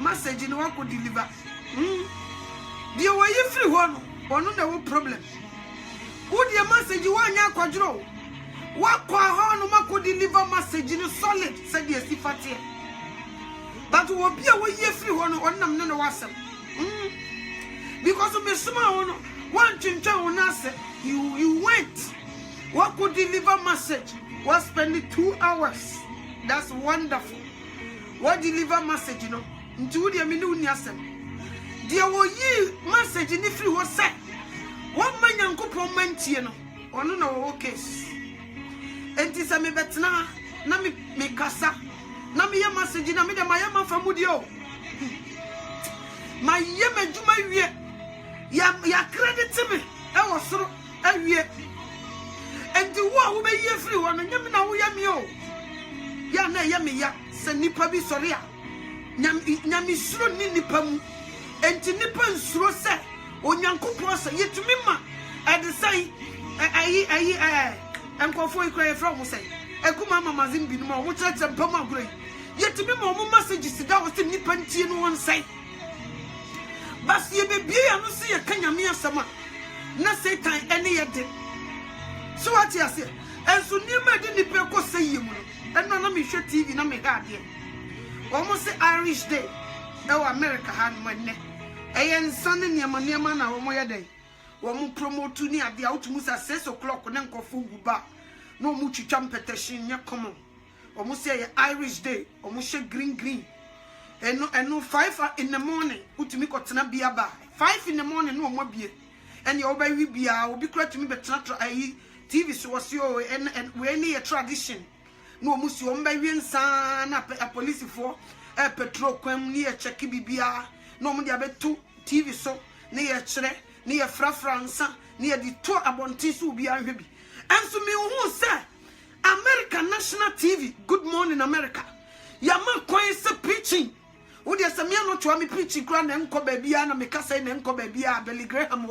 message in one could deliver. The way you free one no problem. Would your message you want your quadro? What no could deliver message in solid, said the Sifati. But will be a way you free one no wasn't. Because of Miss Simon, one chincha answer, you went. What could deliver message? Was spending 2 hours. That's wonderful. What deliver message, you know? Into the Minunyasem. There were ye message in the free was said. One man young couple mentino. One no case. And this a me betna, Nami me casa. Nami ya message in a me my yama from Mudio. My yama do my year. Ya credit to me. I was so a year. And the war will be ye free one and Yamina Yamio. Yana Yamia, send Nipa be sorry. Nyamisro ni Nipamu. And to Nipan Sro say, O Yanko Prosa, yet to Mima. I decide, I'm going to cry from say, Ekumama Mazin Binmo, which I am Pama Gray. Yet to me, more messages that was the Nipan Tin one say. But you be a no see a Kanyamia Sama. Not say time any day. So what you say? And so near my Nipa say you, and none of me show TV, no me guardian. Almost the Irish Day. Oh, America had my neck. And Sunday near my near man or my day. One promote to near the outmus at 6 o'clock when Uncle Fuguba. No much champetation, ya common. Almost say Irish Day, almost green. And no 5 in the morning, put me got to be about 5 in the morning, no more beer. And your baby be will be glad to me, but not TV was your and we any a tradition. No Muslim baby son a police for a petrol quem near Checky Bibia, no more about 2 TV so near Chre, near Fra Franca, near the 2 abontis will be unhappy. And so me who say American National TV, Good Morning America. Yama quite preaching. Would you say me not to me preaching grand and co baby and me casa and co baby Billy Graham?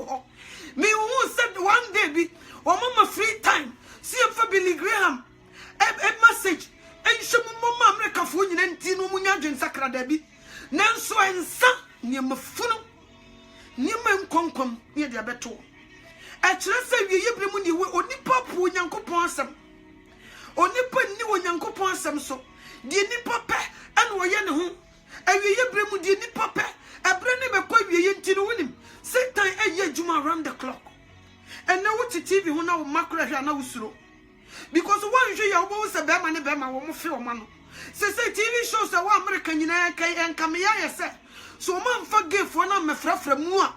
Me who said one day be or mama free time. See for Billy Graham. A message. And show mama America for you and Tino Munya Sacra Debbie. Nanso and son near Mafuno. Near men concom near the abeto. Actually, say you bring you only pop when Yanko Ponsam. Only put new Yanko Ponsam so. Dear Nipa and Wayan who. And we bring the Nipa. A brand never quite be into winning. Same time a year Juma around the clock. And now what's the TV when now macro and now slow. Because one day your boss a Bama and Bama won't feel man. Say TV shows the one American United and Kamia said. So man forgive for now me from moi.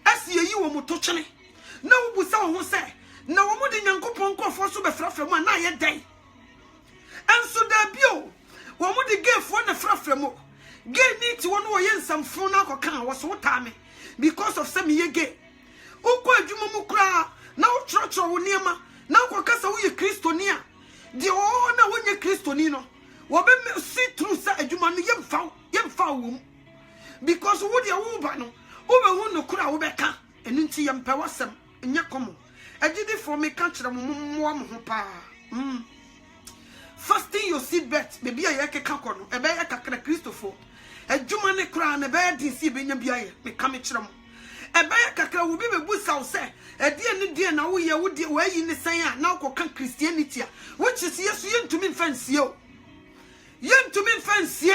As you were touching. No we saw who say. No one would in Yankopon for so be from one night day. And so there be one would give one a from more. Gay need to one way in some phone or can was so time because of some year gay. Ukwa Jumukra, now church or Niama, now Wakasa we Christonia. The owner when you Christonino. What see through a Juman yem foul. Because would you Ubano, over no kura ubeka, and into yam pewasam, and yakomo. I did it for me catch them pa. Fasting your seat bet, maybe a yaka kakon, a bear Christopher. A Jumane crown, a bear didn't see being a beer, me come it from. A bear cacra will be a bush out, say, a dear now we are with the way in the Saya, now can Christianity, which is yes, young to me fancy you. Young to me fancy,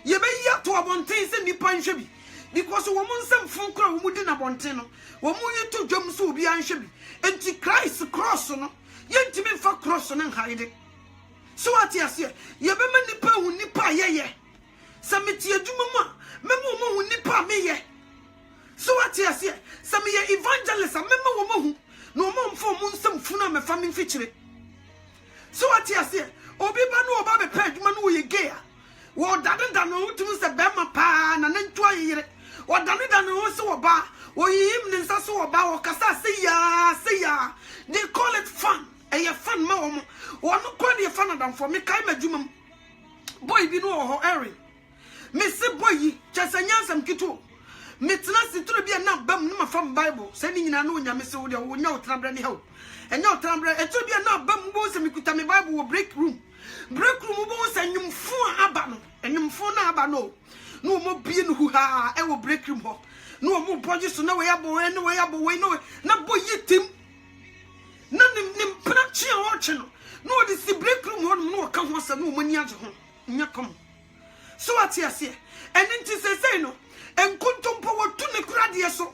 ye may yet to a mountain and the punchabi, because a woman some phone crow wouldn't a montano, one more you 2 jumps will be unshabby, and to Christ cross on, young to me for crossing and hiding. So what yes, ye be nipa who nipa ye. Samiti a jumama, Memo who nipa me ye. So what yes, some ye evangelists a member woman, no mom for moon some funa me famine feature. So what yes, Obi Bano Baby Pedman who ye gay. What doesn't done to Mr. Bama pan and then 2 years. What done it done also a bar, or evening so about or Cassa say ya. They call it fun. A fun mom, or no quite a fun of them for me, Kaima Jumam. Boy, be no her airing. Miss Boy, just a yansam kito. Mitnasi to be a number from Bible, sending in a no Yamiso, no Trambran Hill. And no Trambran, it should be a number boss and we could tell me Bible break room. Break room boss and you fool abano, and you fool abano. no mo bie no hu ha e wo break room ho no mo boje so na we abo no we abo we no na boy yitim na nim prachi a wo che no de si break room ho no ka ho asem no mo ni age ho nya kom so ati ase enti se no enkontompo wo tu ne kura de so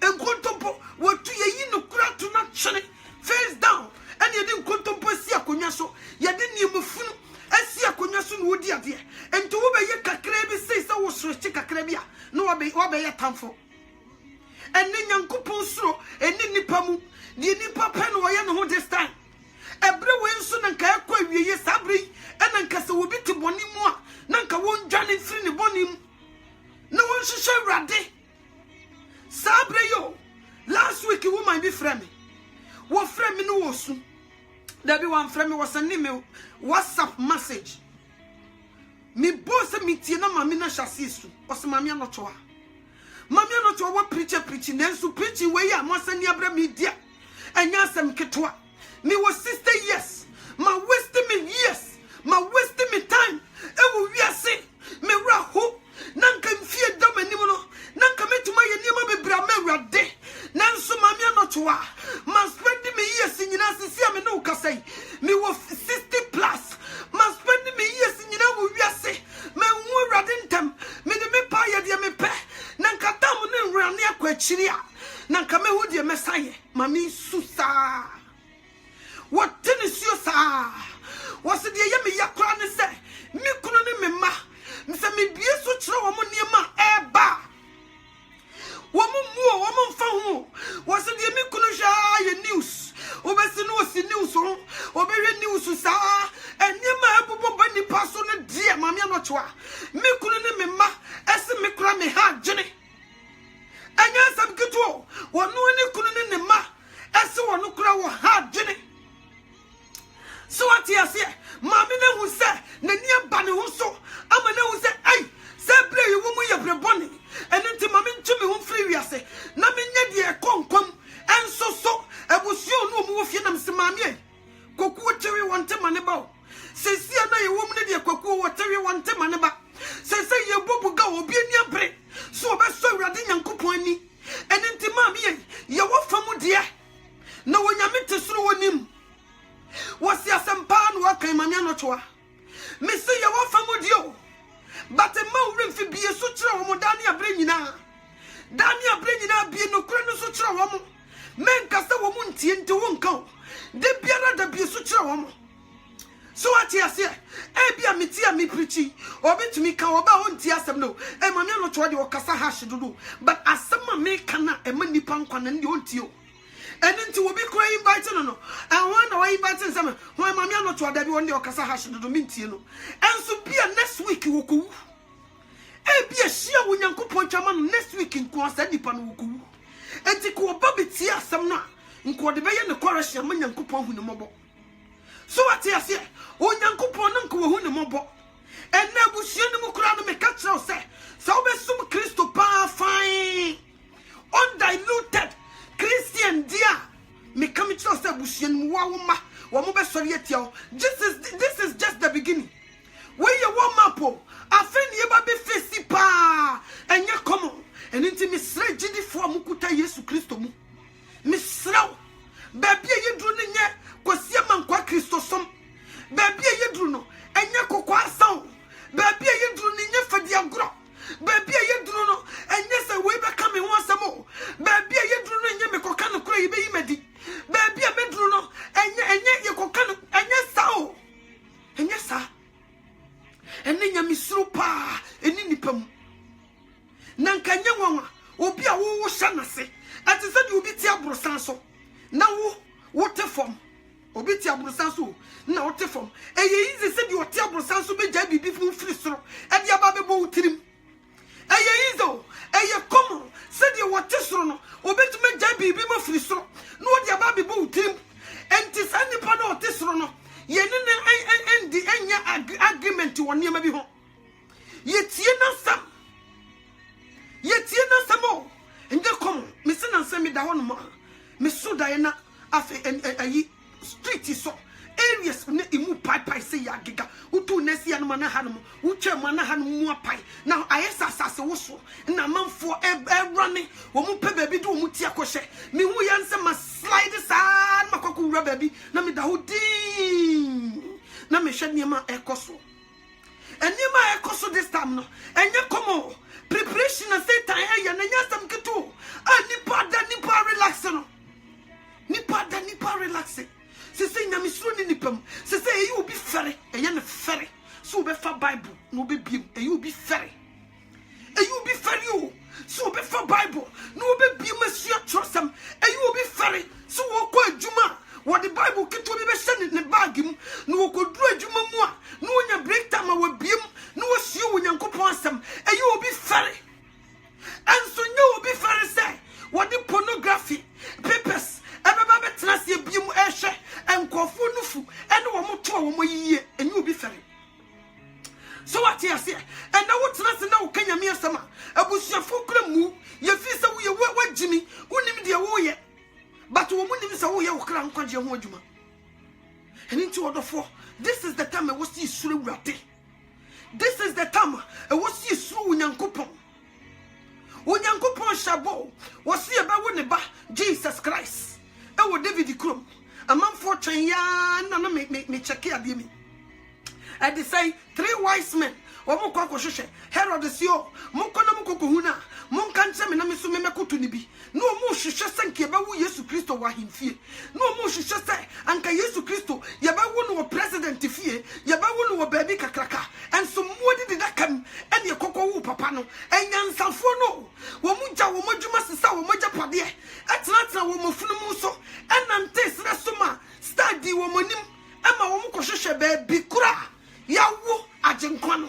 enkontompo wo tu ye yi no kura tu na chene face down and you didn't contempo si akonya so ye de niemfunu asi akonya so no wodi ade enti wo be ye kakra bi sei se wo soro chi kakra bi a no wo be ye tamfo enne nyankopon soro enne nipa mu de nipa pe no ye no ho this time ebre we nso na nka ekwa wieye sabre ena nka se wo bi ti boni mu a na nka won dwane firi ne boni mu na won hwehwe rade sabre yo last week woman bi frɛ me wo frɛ me no wo su there be one frɛ me was send me WhatsApp message me boss me tie na mami na hyase su o se mami anoto wa preaching na su preaching we ya mo sani abra me dia anya asem ketwa me was 60 years my wasting me years my wasting me time e wo wiase me ra ho nanka mfie dam anim no nanka metuma ye niema bebra ma awade nanso mami anoto wa man spend me years nyina sisi me no kasai me wo 60 plus man spend me years nyina wo wiase me hu awade ntam me de me pa ye de me pe nanka tam ne nwrane akwachiri a nanka me hu de mesaye mami susa what tennisio sa was the ye me yakra ne se me kunu ne me ma nse me bie so kire wo mo niema eba wo mo mfa ho was the me kunu sha ye news obesi no si news ho obehwe news sa eniema ebobo bani paso ne die mami anochoa me kunu ne me ma ese me kura me ha gene anya sam kito wo no ne kunu ne ma ese wo no kura wo ha gene so ati ase mami na hu se na ni ba ne hu so ama na hu se ai se bre yi wo mu ye bre boni enti mami ntumi hu free wiase na me nya de konkom enso so ebusio no mu wo fie na mse mami e koku tewe wonte mane ba se sia na ye wo mu ne de koku wo tewe wonte mane ba se ye bobu ga obi ani abre so obeso awrade nyankopon ani enti mami ye wo famu de na wo nyame tesuro wonim wasi asempa no akan mami anotoa me se ye wo famu dio but ma wo mfi bie so kire wo mo dani abre nyina bie no kure no so kire wo mo men kasa wo mo ntie nte wo nka de biara da bie so kire wo mo so ati ase e bia metia me preachi obetumi ka wo ba wo ntie asem no e mami anotoa de wo kasa hash dodo but asem me kana e ma nipa nkwa na ndi ontio enti wo bi kura invite no and na we invite nsem ho mami anotoa da bi won de wo kasa hash dodo mintie no enso bia next week wo ko e bia hia wo nyankopon twama no next week nko asa nipa no wo ko enti ko ba beti asem no nko de be ye ne korahia ma nyankopon hu ne mobo so what you say o nyankopon no nko hu ne mobo enna busuo ne mu kura no me ka kire o se so be sum Kristo pa fine undiluted Christian dear me come to say busuo ne mu wa wo ma wo mo be sori etia this is just the beginning where you warm up afeni ye ba be face pa enye komo enti me sre gidifo amukuta Yesu Kristo mu me srew baby ye dru ne nye kwasia mankwa Kristo som baby ye dru no enye kokwa asan baby ye dru ne nye fadi agro baby ye dru no enye se we be come ho asamo baby ye dru no enye me koka no kura yibe yimedi baby me dru no enye ye koka no enye sao enye sa enne nya misuru pa eni nipam nanka nya nwanwa obi a wo hya nase ati se de obi ti abrosan so na wo te fom obi ti abrosan so na wo te fom eye ize se de o ti abrosan so be ja bibi fu firi soro e de aba be bo utirim eye izo eye komo se de wo te soro no obi ti me ja bibi mo firi soro no o de aba be bo utirim enti sa nipa na o te soro no ye ne endi enya agreement won niam bi ho ye tie na sam o nge kom me se na nsem da ho no ma me so da ye na afi ayi street so areas ne imu pai se ya giga utu na sia no mana hanum uche mana hanum mu apai na ayesa asase wo so na manfo running wo mu pe baby do mu ti akɔhye me hu yanse ma slide sa ma kwaku wura baby na me da hodin na me hwɛ niema ekoso eniema ekoso this time no enye komo preparation na Satan ya na nyasam keto nipa relax no nipa relax se say nyamisuro ni nipam se say you be ferry eye ne ferry so be fa Bible no be biem you be ferry you so be fa Bible no be biem asua trosam you be ferry so wo ko adwuma what the Bible keto be hye ne bag mu no wo ko duru adwuma mu a no nya break time a wo biem no wo suo wo nyankopon asem you be ferry and so you be ferry say what the pornography papers ebeba betena se biem ehwe enkofo nufu ene wo moto wo moyiye enyu obi fere so what you say and na wo tena se na wo kanyame asema abusuafo kura mu ye fi se wo ye wagimi unim de wo ye but wo munim se wo ye wo kra nkwaje ho adwuma eni nti wodofo this is the time I was see suru wurade this is the time I was see suru nyankopon Onyankopon shabo wasi eba wo ne ba Jesus Christ e wo David krom amanfo twen ya na me check ade mi I dey say 3 wise men wo mo kwa hwehwe Herod sio mo kona mo kokohuna mo kan tse me na me so me mekoto ni bi no mo hwehwe sanke eba wo Yesu Kristo wa himfie no mo hwehwe se anka Yesu Kristo ye ba wo no president fie ye ba wo no baabi kakraka and so modi de dakam and ye kokko wo papa no enyansafo no wo mu gya wo modwuma sesa wo mogya pade etratra wo mofunu mu so enante sere soma study wo monim ama wo mu kohwehwe baabi kura yawo agenkwa no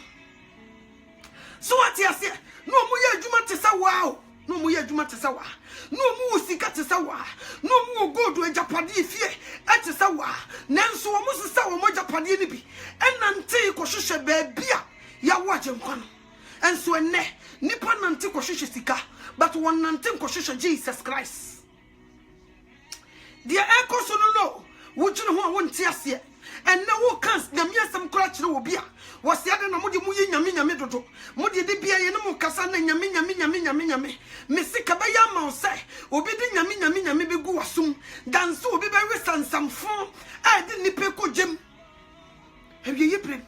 so what you say no mu ye adwuma te sa wow no mu ye adwuma te sa wa no mu usika te sa wa no mu gold ejapade fie ete sa wa nanso wo mu sesa wo mogya pade ni bi enante kohwehwe baabi a yawo agenkwa no enso enne nipa nante kohwehwe sika but one nante kohwehwe Jesus Christ dia ekoso no wujunu ho a wonte ase and now who can't the mere some crutch no be was the other no yami dodo modi de bia ye no kasa na nyami mesika ba ya ma say obi de nyami be gu wasum dan so obi be resan samfo a de nipe ko jem have ye prem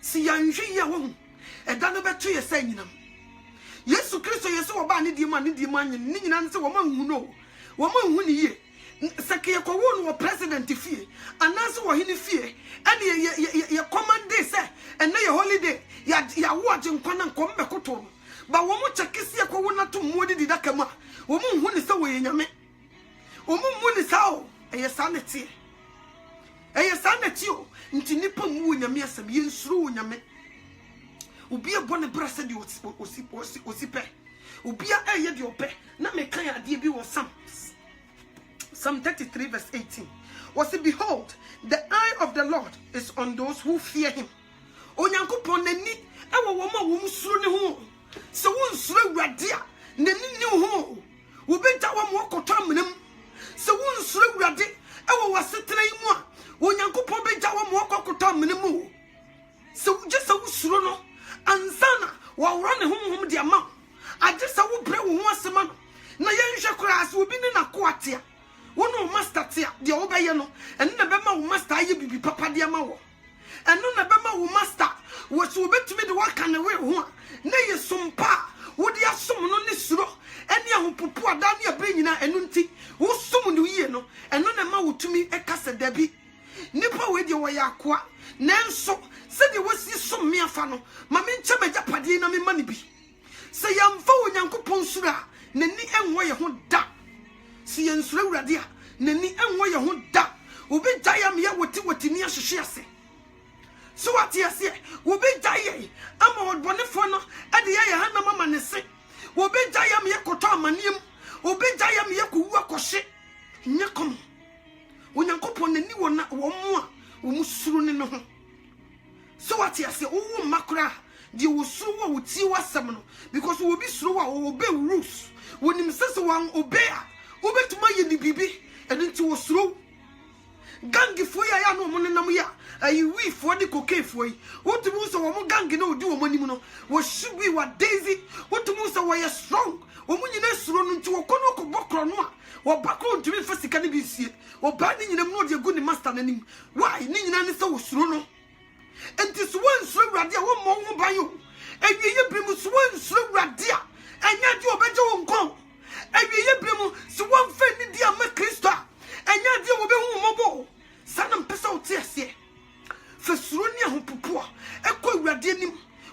si ya nhwe ya wo e da no beto ye say nyinam Yesu Kristo yeso wo ba ne di ma anyi ni nyina nse wo ma hu no wo ma hu ni ye Sake ko won wo president fie anase wo hini fie ene ye command day say ene ye holiday ya wo agenkwa na nkom bekoto ba wo mo chekisi ko wona to modi di daka ma wo mo hu ni se wo ye nyame wo mo mu ni sa o eye saneti o nti nipa mu nyame asem ye nsuru wo nyame obi e bone brase di osipe obi a eye di ope na me kan ade bi wo Psalm 33 verse 18. Was it behold, the eye of the Lord is on those who fear him. Onyankopon nani ewo wo ma wo musuru ne ho. Se wo nsuru awurade a nani ne ho. Wo beta wo mo koto amnam. Se wo nsuru awurade ewo wasetena yi mu a Onyankopon beta wo mo koto amnam. Se wo je se wo suru no ansana wa wora ne honhom de ama. Aje se wo bre wo ho asema no. Na ye nhwe kura ase obi ne na ko atia. Wono master tia de obeye no eno na bema wo master aye bibi papa de ma wo eno na bema wo master wo so obetumi de waka ne we ho a na ye sompa wo de asom no ne suro ene ahopopo ada ne abre nyina eno nti wo som no yie no eno na ma wo tumi ekasa dabi nipa we de wo ya akoa nanso se de wosi som me afa no ma me nche magya pade na me ma ne bi se yamfa wo nyankopon sura nani enwo ye ho da si ensure awurade a nani enwo ye ho da obi jayam ye woti ni ahwehwe ase so what you say obi jaye ama odbonefo no ade ye hana mama ne se obi jayam ye koto amaniem obi jayam ye ko wu akɔhye nyakom onyankopon nani wona wo mo a wo musuru ne no ho so what you say wo makra di wo suru wo ti wasam no because wo bi suru wo obey rules wonim sese wan obey a obetuma ye ni bibi eno nti wo suru gangi fo ya no mo nenam ya ayi wi fo de kokefo yi wotumu so wo mo gangi na odi wo mo nim no wo shigwi wa daisy wotumu so wo ye strong wo mu nyina suro no nti wo kono ko bokro no a wo bako ntumi fa sika ne bi sie wo ba ni nyina mu no de gu ni master nanim why ni nyina ne se wo suro no enti so won suro wrade a wo mo ho ban yo awiye bimu so won suro wrade a anya di obeje wo nkon awiye bimu so won fa ni dia ma Kristo a anya di wo be hu mobo sanam pesa o tie ase fa suro ni ahopopo a ekọ wrade nim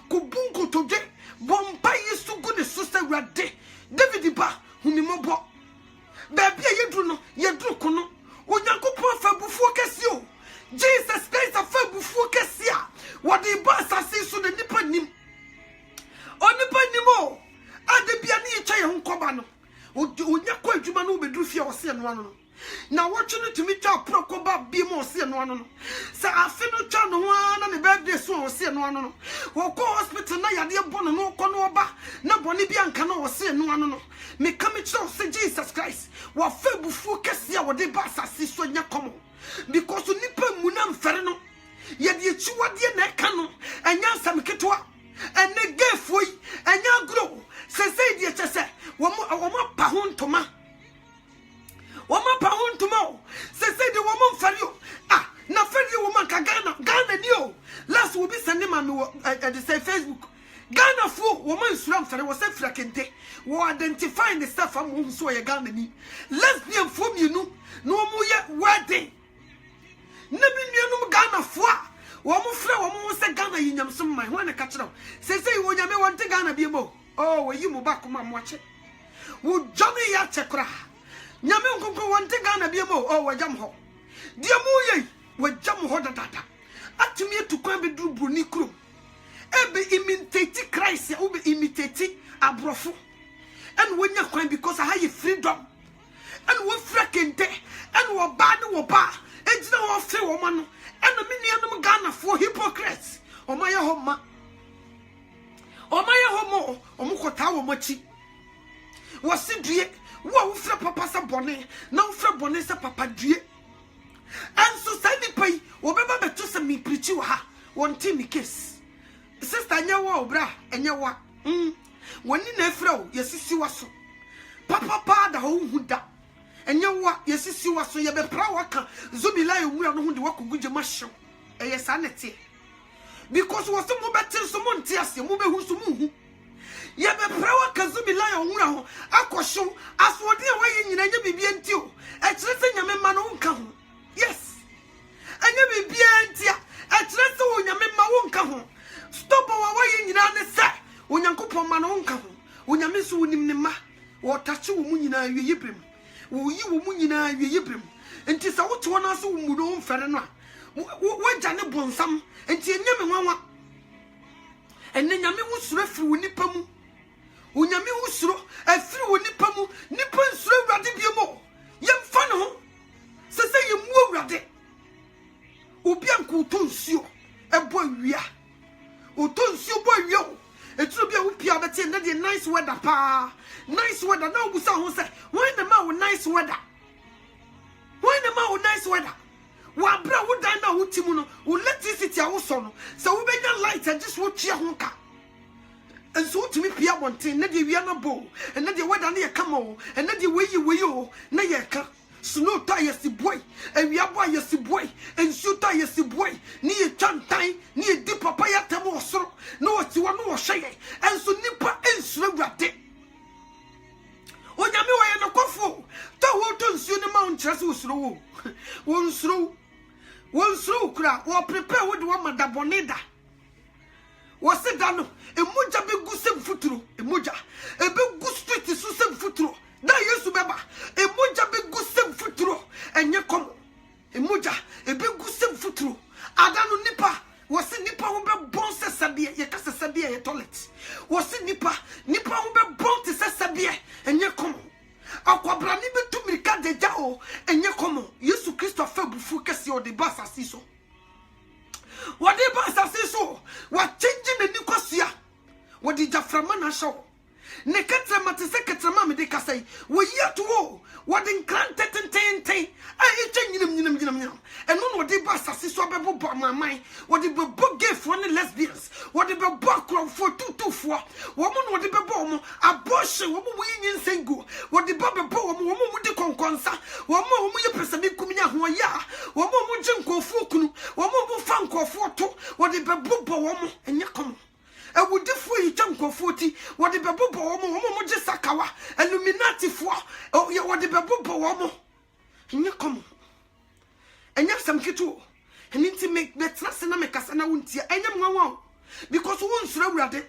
ko bunko todwe bompa yesu gu ne so se wrade David ba huni mobo baby yedru no yedru kono onyankopon fa bufuo kese o Jesus Christ fa bufuo kese a wode ba asase so ne nipa nim onipa nim o ade bia ne yecha ye honkoba no onyakọ adwuma no obedru fie o se no ano na watch no tumi twa prokoba bi mo o se no ano no sa afi no twa no ho na ne birthday so o se no ano no wo ko hospital na yade bono no ko no oba na boni bi anka na o se no ano no me come to say Jesus Christ wa fa bufu kese a wode ba asase so nyakomo because nipa mu na mfere no ye de echiwade na eka no enya nsam ketwa ene gefoi enya gro se de chese wo pa ho ntoma woma pa ho ntoma se de wo mo mfere yo na fere wo man ka Ghana ni o last will be sending man at the say Facebook Ghana fo wo man sura mfere wo se fira kente wo identify the stuff am so ye Ghana ni lesbian fo mienu no mo ye wedding na bi mienu Ghana fo a wo mo fira wo mo se Ghana yinyam so man ho na ka kire se wo nyame won te Ghana bi mo wo yi mo ba ko ma mo ache wo jomi ya chekra nyame nkonko won te Ghana bi mo wo jam ho dia mo ye wo jam ho dadada atumi etukwan be duru broni kuro ebe imitate Christ ya ube imitate abrofo and when you kwan because I have freedom and wo frakente and wo ba ne wo ba ejina wo fe wo ma no and me nuanom Ghana for hypocrites o ma ye ho ma o ma ye ho mo o mo kota wo machi wo se due wo fra papa sa bone na wo fra bone sa papa due and so say ni pai wo beba beto se mi preach wo ha won ti mi case sister nyawa obra enyawa woni na efra o yesisi waso papa da ho huda enyawa yesisi waso ye be pra waka zubila ewura no hu de wakoguje mahyew eye sanete because was mo betin so mo ntia se mo be hu so mo hu ye be pra waka zubila ewura ho akosho asode e waye nyina nya bibia nti o e kire se nyame ma no nka ho yes anya bibia ntia e kire se wo nyame ma wo nka ho stop wa waye nyina ne se onyankopon ma no nka ho onyame so wonim ne ma wo tache wo mu nyina awie yibrem wo yi wo mu nyina awie yibrem enti sa wo to na so wo mu no mfere no a wo gya ne bonsam enti enyame nwanwa enne nyame wo suro afiri wo nipa mu onyame wo suro afiri wo nipa mu nipa nsuro awrade biemo yemfa ne ho se yemu awrade obi anko to nsuo ebo awia o to nsuo bo awia eturo bia wo pia beti na de nice weather pa nice weather na obusa ho say when the man with nice weather wa bra wo dan na wo timu no wo electricity a wo so no se wo benya light and just wo tua ho ka enso utimi pia bonten na de wia na bo na de weather na ye kama o na de weyi o na ye ka snow tire si boy awia boy ye si boy enso tire si boy ni ye chantan ni ye di papa ya temo osoro na o ti wa no wo hye enso nipa ensuro awrade onyame wo ye no kofo to wo to nsuo ne ma onkyerese usuro wo nsuro kura wo prepare wo de wo madaboneda wo se da no emuja be gu sem futuro emuja ebe gu street so sem futuro da Yesu beba emuja be gu sem futuro enye kom emuja ebe gu sem futuro adanu nipa wo se nipa wo be bon sesabie ye ka sesabie ye toilet wo se nipa wo be bon te sesabie enye kom akwabra ni betu mirika deja o enye kom Yesu Kristo fa bufu kese o de basa siso wa de basa siso wa change ne nikosua wa di jaframa na show ne katra mate se katra ma me de kasai wo yeto wo what in granted ten ai nyinam eno no de ba sase so bebo bo mamai what de bebo gay for ne lesbians what de bebo crowd for tutu wo mo no de bebo mo abortion wo mo yin nsengu what de bebo wo mo de konkonsa wo mo ye pesami kumnya ho ya wo mo je nkofu kunu wo mo fa nkofu to what de bebo wo mo enya kom e wudi fo yi je nkofu ti what de bebo wo mo je sakawa illuminati fo what de bebo wo mo enya kom enya sam kitu enti make betra se na mekasa na wontia enya mwanwa because won sura wurade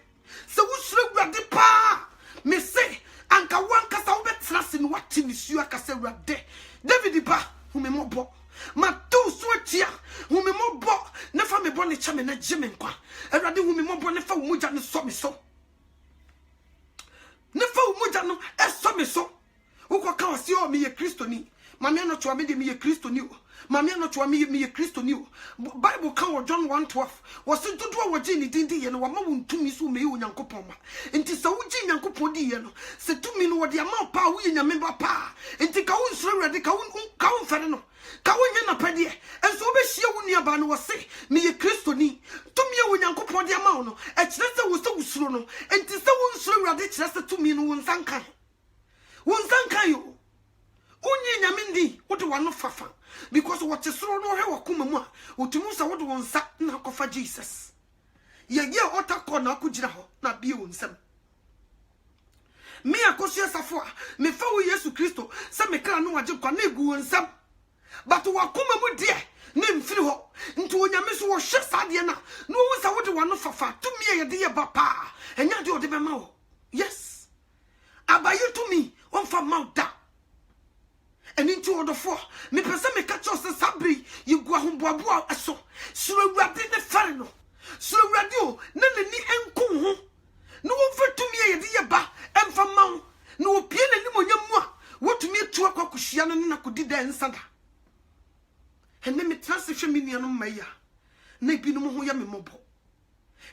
se wo sura wurade pa me say anka wanka sa wo betra se no wati ni su akasa wurade David ba humemobɔ ma to so atia humemobɔ na fa me bɔ ne chame na gye me nkwa awurade humemobɔ ne fa wo mugya ne so me so ne fa wo mugya no eso me so wo kwa ka wasi o me ye kristoni mame no to me de me ye kristoni o mame no to me ye kristoni o Bible kan John 1:12 was dodo wo gye ni dindi ye no wa ma wo ntumi so me ye onyankopɔn ma enti sa wo gye nyankopɔn di ye no se tumi no wo de ama pa wo ye nyame ba pa enti ka wo nsuro wrede ka wo mfere no ka wo nya na pade enso wo be hia wo nua ba no wo se me ye kristoni tumi ye onyankopɔn de ama wo no e kire se wo se usuro no enti se wo nsuro wrede kire se tumi no wo nsankan yo Unyi nyamindi wote wano fafa because what soro no he wakuma mu a otumu sa wote wonsa na kofa Jesus ye otakọ na akugina ho na bie wonsam me akosu asafo a me fa wo Yesu Kristo se me kra no waje kwa na egu wonsam but wakuma mu de ne mfiri ho nti onyame so wo hwe sade na no wo sa wote wano fafa tumi ye de ye ba pa enya de ode be ma wo yes abaye tumi wonfa mauda and into order for me pesa me catch us sabri you go homboabo aso suro wrade ne fare no suro radio na ni enko ho no wo fatumi ye de ye ba emfa ma no wo pie na ni monyamu a wotumi etu akwakohia no na kodi da nsada enne me transfer me nua no maya na bi no ho ya me mobo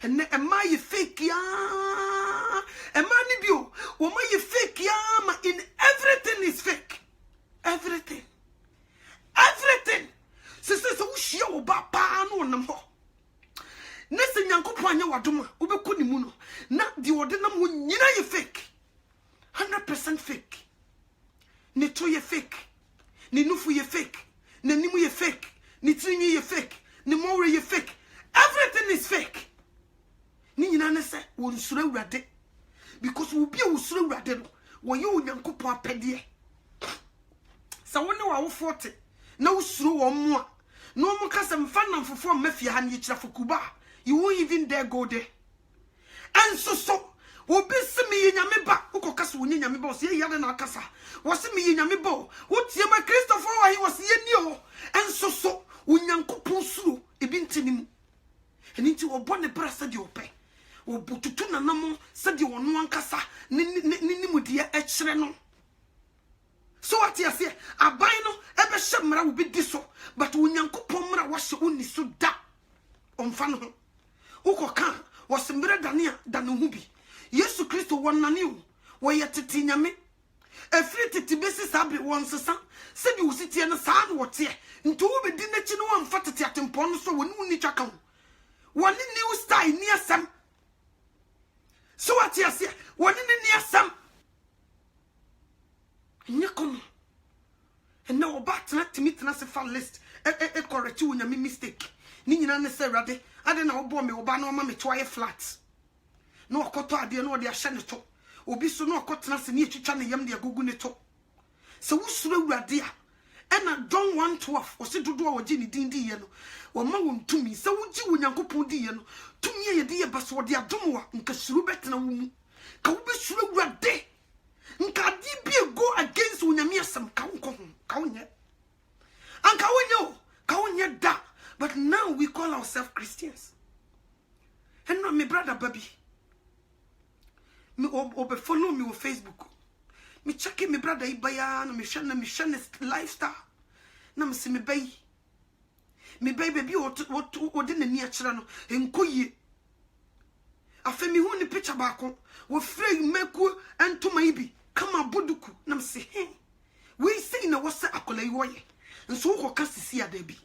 enne ema ye fake ya ema ni bio wo ma ye fake ya ma in everything is fake. Everything. Sese se wo hia wo ba pa no nam ho. Na se nyankopon anya wadoma, wo be ko ni mu no. Na di wode nam ho nyina ye fake. 100% fake. Ne to ye fake. Ne nufu ye fake. Ne nimu ye fake. Ne trinyi ye fake. Ne more ye fake. Everything is fake. Ni nyina ne se wo nsura wurade. Because wo bia wo sura wurade no, wo ye onyankopon apede. Sa woni wa wo 40 na usuru wo mo a no mo kasa mfa na mfofo mafia ha ne kira fokuba you won't even dare go there and so obi se me nyame ba ukokasa wo nyame ba o se yade na akasa wo se me nyame ba wo tie ma Christopher wa he wo se ye ni o and so unyankopon suru ebi ntinimu eni nti wo bone brasa de ope wo bututu nanamo se de wono ankasa ni mudia e kire no. So what you say? Abai no ebe shemra wo bi di so but onyankopon mra wo hye oni so da omfa no ho ukoka wo sembre dania da no hu bi Yesu Kristo wonane wo wo yetete nyame efri tete besi sabe won sesa se di usitie no saa no wote nto wo be di na chi no won fa tete atempon no so woni ni twaka ho woni new style ni asam. So what you say? Woni ni asam nyakono and now back to meet na se fa list e correct wo nyame mistake ni nyina ne se rade ade na obo me oba na o ma me toye flat no okoto ade no de ahye ne to obi so no okotena se ne etwitwa ne yam de agugu ne to se wo suro awurade a na John 1:12 o se dodo a ogi ni dindi ye no wo ma wo ntumi se wo gi wo nyankopon di ye no tumi ye de ye baso de adom wa nka suru betena wo mu ka wo be suro awurade nka di bi go against unyame asem ka wonye anka wonye ka wonye da but now we call ourselves Christians and no me brother baby me obe follow me on Facebook me check me brother ibaya no me share lifestyle na me se me baby baby o de na ni a kire no enkoye afemi hu ni picture baako wo frey meku entoma ibi kama boduku na mse he we say na wose akola yi woye nso wo ka sisi ada bi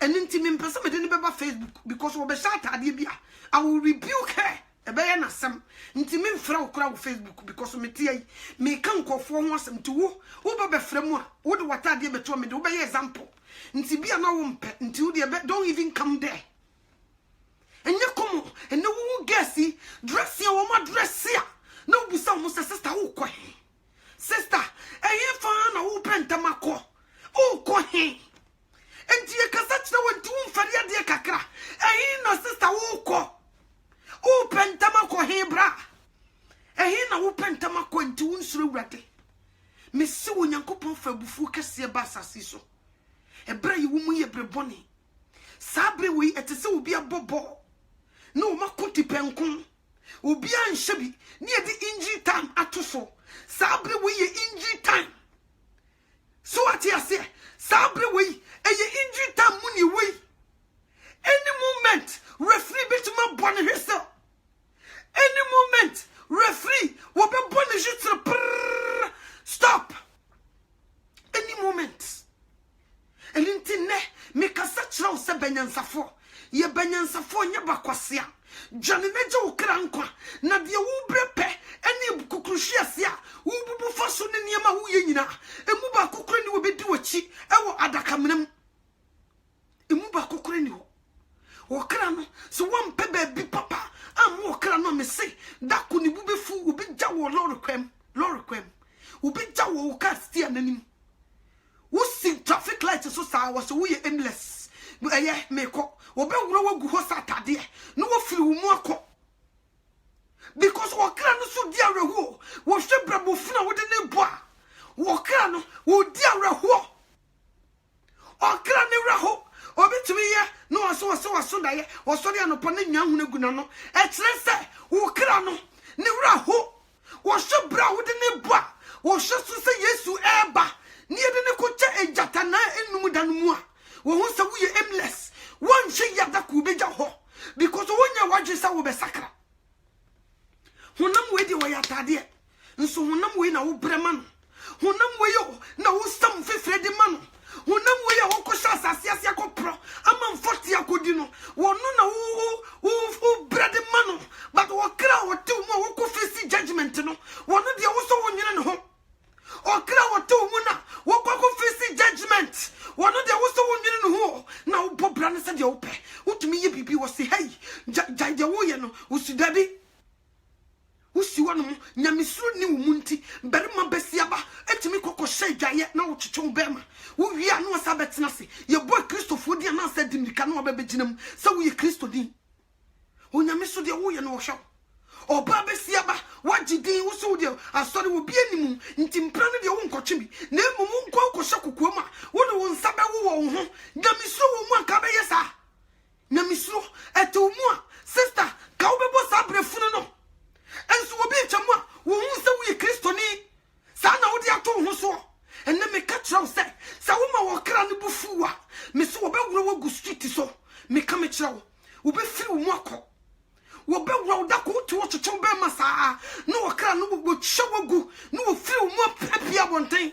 eni nti me mpese me de ne beba Facebook because wo be sha atade bi a I will rebuke her ebeye na sam nti me mfra wo kura wo Facebook because me tie yi me kan kofo ho asem nti wo ba be fra mu a wo de watade beto me de wo be example nti bia na wo mpe nti wo de don't even come there enye komo ene wo gesi dress ya wo ma dress ya na wo busa mo sister wo kɔ he sister eye fa na wo pentama kɔ o kɔ he enti ye kasa kyerɛ wo nti wo mfare ade kakra eye na sister wo kɔ o pentama kɔ he bra eye na wo pentama kɔ nti wo nsuro wurade mesi wo nyankopɔn fa bufu kɛse ba asase so ebra yi wo mu ye brebɔne sabre wi etese obi abobo no makonti penkon obi anhye bi ne ye di injury time atoso sabre wi ye injury time so ati ase sabre wi eye injury time mu ni wi any moment referee bituma bone hwese any moment referee wo be bone jitre stop any moment elintine me kasa kyerɛw sɛ banyansafo ye banyansafo nya bakwasea dwane neje wo kra nkwa na de wo brepɛ ene kukuruhia se a wo bubu fa so ne niam a wo ye nyina emu ba kokoro ni wo bedi wachi ɛwɔ adakamnam emu ba kokoro ni ho wo kra no so wo mpɛ ba bi papa am wo kra no me se da ko ni bube fu wo bi gya wo lord kwam wo bi gya wo ka stia nanim wo see traffic light so sa was wo ye aimless eye meko wo be wuro wagu ho satade no wo firi wo mu akọ because wo kra no so di areho wo hwe brabo funa wo de ne bo a wo kra no wo di areho o kra ne reho obitumi ye no waso daye wo so de anopo ne nwa hunu guna no e kire se wo kra no ne reho wo hwe bra wo de ne bo a wo hwe so se Yesu eba ni de ne ko cha ejata na enum danumu a wo hu se wo ye aimless won hwe yada ku beja ho because wonya waje sa wo be sakra honam we de wo yatade nso honam we na wo brema no honam we yo na wo sam fefre de ma no honam we ya wo ko sha asase ase akopro ama mfoti akodi no wo no na wo brede ma no but wo kra wo te mo wo ko face judgment no wo no de wo so wo nyina ne ho o kra wo te mo na wo ko face judgment wo no de wo so wo nyina ne ho na wo bobra ne se de wo pe utumi ye bibi wo se hey jaje wo ye no wo sudade usi wanu nyamisuru ni umunti berima besiaba etimi kokko hyejaye na wo twetwe bema wo wi anu asa betena se ye boy kristofo dia na asa dimika na obebeginam se wo ye kristo din onyamisu de wo ye no wo hwa oba besiaba wagidin wo so de asori wo bi animu nti mpra ne de wo nkotwe bi na emumu nkwa kokko kokoam a wo ne wo nsa be wo wo ho nyamisuru wo mu aka be yesa nyamisuru eto mu a sister ka wo bebo sa brefunu no enso obi chamwa wo hu se wo ye kristoni sa na wo de ato ho so enne me ka kyerɛw sɛ sa wo ma wo kra ne bufuwa me so wo be wuro wo gu street so me ka me kyerɛw wo be firi wo mu akɔ wo be wuro da ko to wo twetwe be ma saa no wo kra no wo hye wo gu no wo firi wo mu apia bonten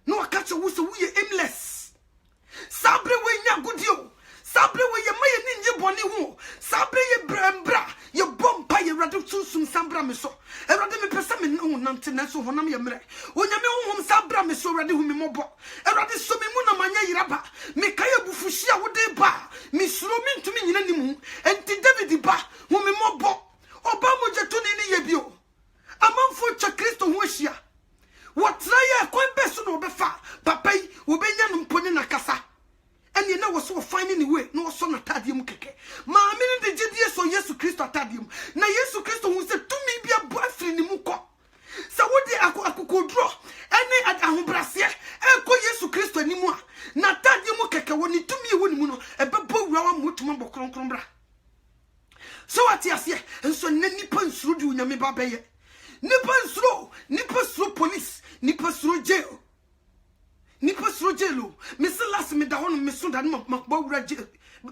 no wo ka kyerɛw wo se wo ye aimless sabre we nya gudio sabre we ye maye ni nje boni ho sabre ye brembra ye bompa ye rado sunsum sabra me so erade me pesa me no nante na so honam ye mre onyame honhom sabra me so erade hu me mobo erade so me mu na manya yiraba me kaye bufushi a wode ba me suro me ntumi nyina nimu enti David ba hu me mobo oba mo jeto ni ye bio amanfo cha Kristo hu ahia wotra ye kwan beso no befa papai obenya no mpone na kasa eni na wo so finding the way no so na tadium keke ma me ne de gidie so Yesu Kristo tadium na Yesu Kristo hu se tumi bia bo afri ni mu ko sa wodi akokodro eni ahobrase ko Yesu Kristo ni mu a na tadium keke woni tumi woni mu no ebebo wura wa mutuma bokronkron bra so ati ase enso ne nipa nsuru di unyame ba beye nipa nsuru police nipa nsuru jail nipa sro jelo me se last me da hono me so da no makba wura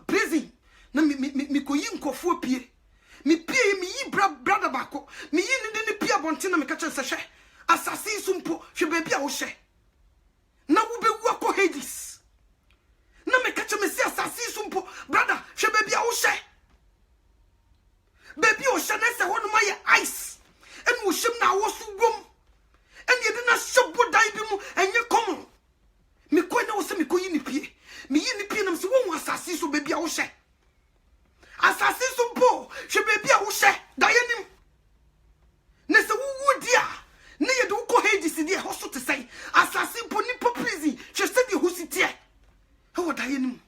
prison na me koyi nkofo pie me pie me yi brother bako me yi ne de pia bonte na me ka kire se hwe asase sumpo hwe ba bia wo hwe na wo be wu akọ Hades na me ka kire me si asase sumpo brother hwe ba bia wo hwe baby o hwe na se ho no ma ye ice en wo hwem na wo so wom en ye de na shebo dai bi mu enye komo me ko na wo se me ko yi ni pie na me se wo asase so baby a wo hwe asase so bo hwe baby a wo hwe da ye nim na se wo dia na ye de wo ko Hades di e ho so te sai asase bo ni prison hwe se di ho sitie e wo da ye nim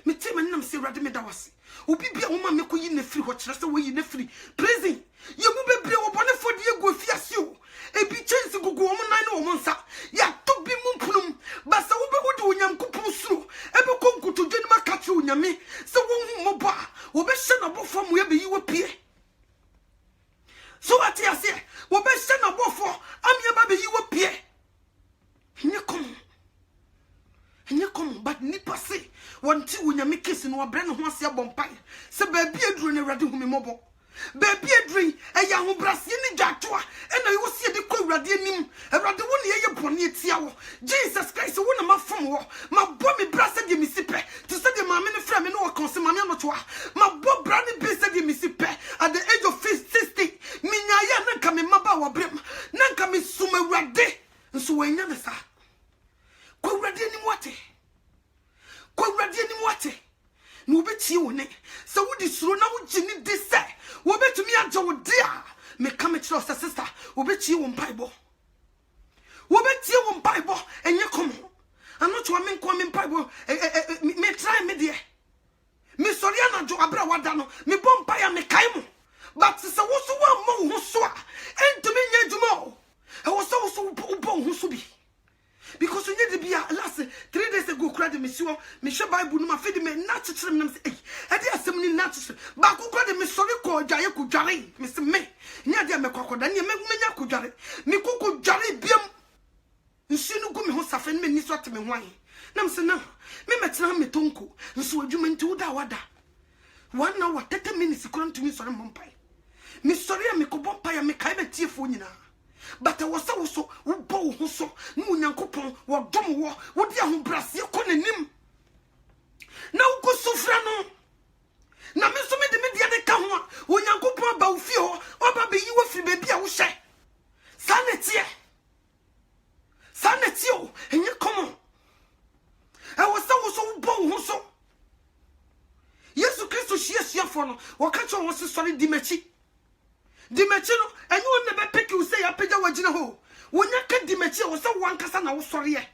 me te man nam se rade me da wase obi bia wo ma me ko yi na free ho kire se wo yi na free prison ye mu bebre wo bone fo die go fiase o ebi chance gugu wo nan no wo nsa ya to bi mu punum ba se wo be wo de onyam kopon suro ebe ko nkuto dwani maka tre onyame se wo hu mo ba wo be hye na bofo mo ye be yi wo pie so ati ase wo be hye na bofo am ye ba be yi wo pie nye kom but ni passe wonti onyame kesi no obre ne ho ase bompai se ba bi aduru ne wrade hu me mobo baby adri eya ho brase ni dwatoa ena yo sie de ko wrade anim wrade wo ne ye bone etia wo Jesus Christ wo na mafom wo mabɔ me brase de misipe to say de maame ne fra me no wo konse maame anotoa mabɔ bra ne be say de misipe at the age of 60 minya ya na nka me maba wo brem na nka me suma wrade nso wanya ne sa ko wrade ni mwate no be tie wo ne se wo di suro na wo gini di se wo betumi agye wo dia me come kire o sister wo be tie wo mpaibo enye komo ano to me nko me mpaibo me try me de me sori anajo abra wada no me bom mpaia me kai mo but se wo so wa mo ho so a entumi nya dwuma e wo so wo bom ho so bi because you need to be last 3 days ago crowd me siwo me hwe bible no ma fedi me na chechire me nam say eh ade asem ni na chechire ba ko crowd me sori ko dwaye ko dware me se me nya de me kwakoda ne me nya ko dware me ko dware biam nsi no gu me ho safe me ni so te me hwan nam se na me metena me tonko nso adwuma nti wo da wada 1 hour 30 minutes ko ntumi sori mompai me sori a me ko bompai me kai be tiefo nyina but I was so wo ho so no nyankopon wo dom wo dia ho brase ko nanim na wo ko sofra no na me so me de dia de ka ho wo nyankopon ba wo fie ho oba be yi wo firi be bia wo hye sanetie o enye komo I was so wo ho so Yesu Kristo hie fo no wo ka cho wo se sori di machi no enye won ne be pick you say apagya wagina ho wonya ka dimechi wo se wankasa na wo sori ye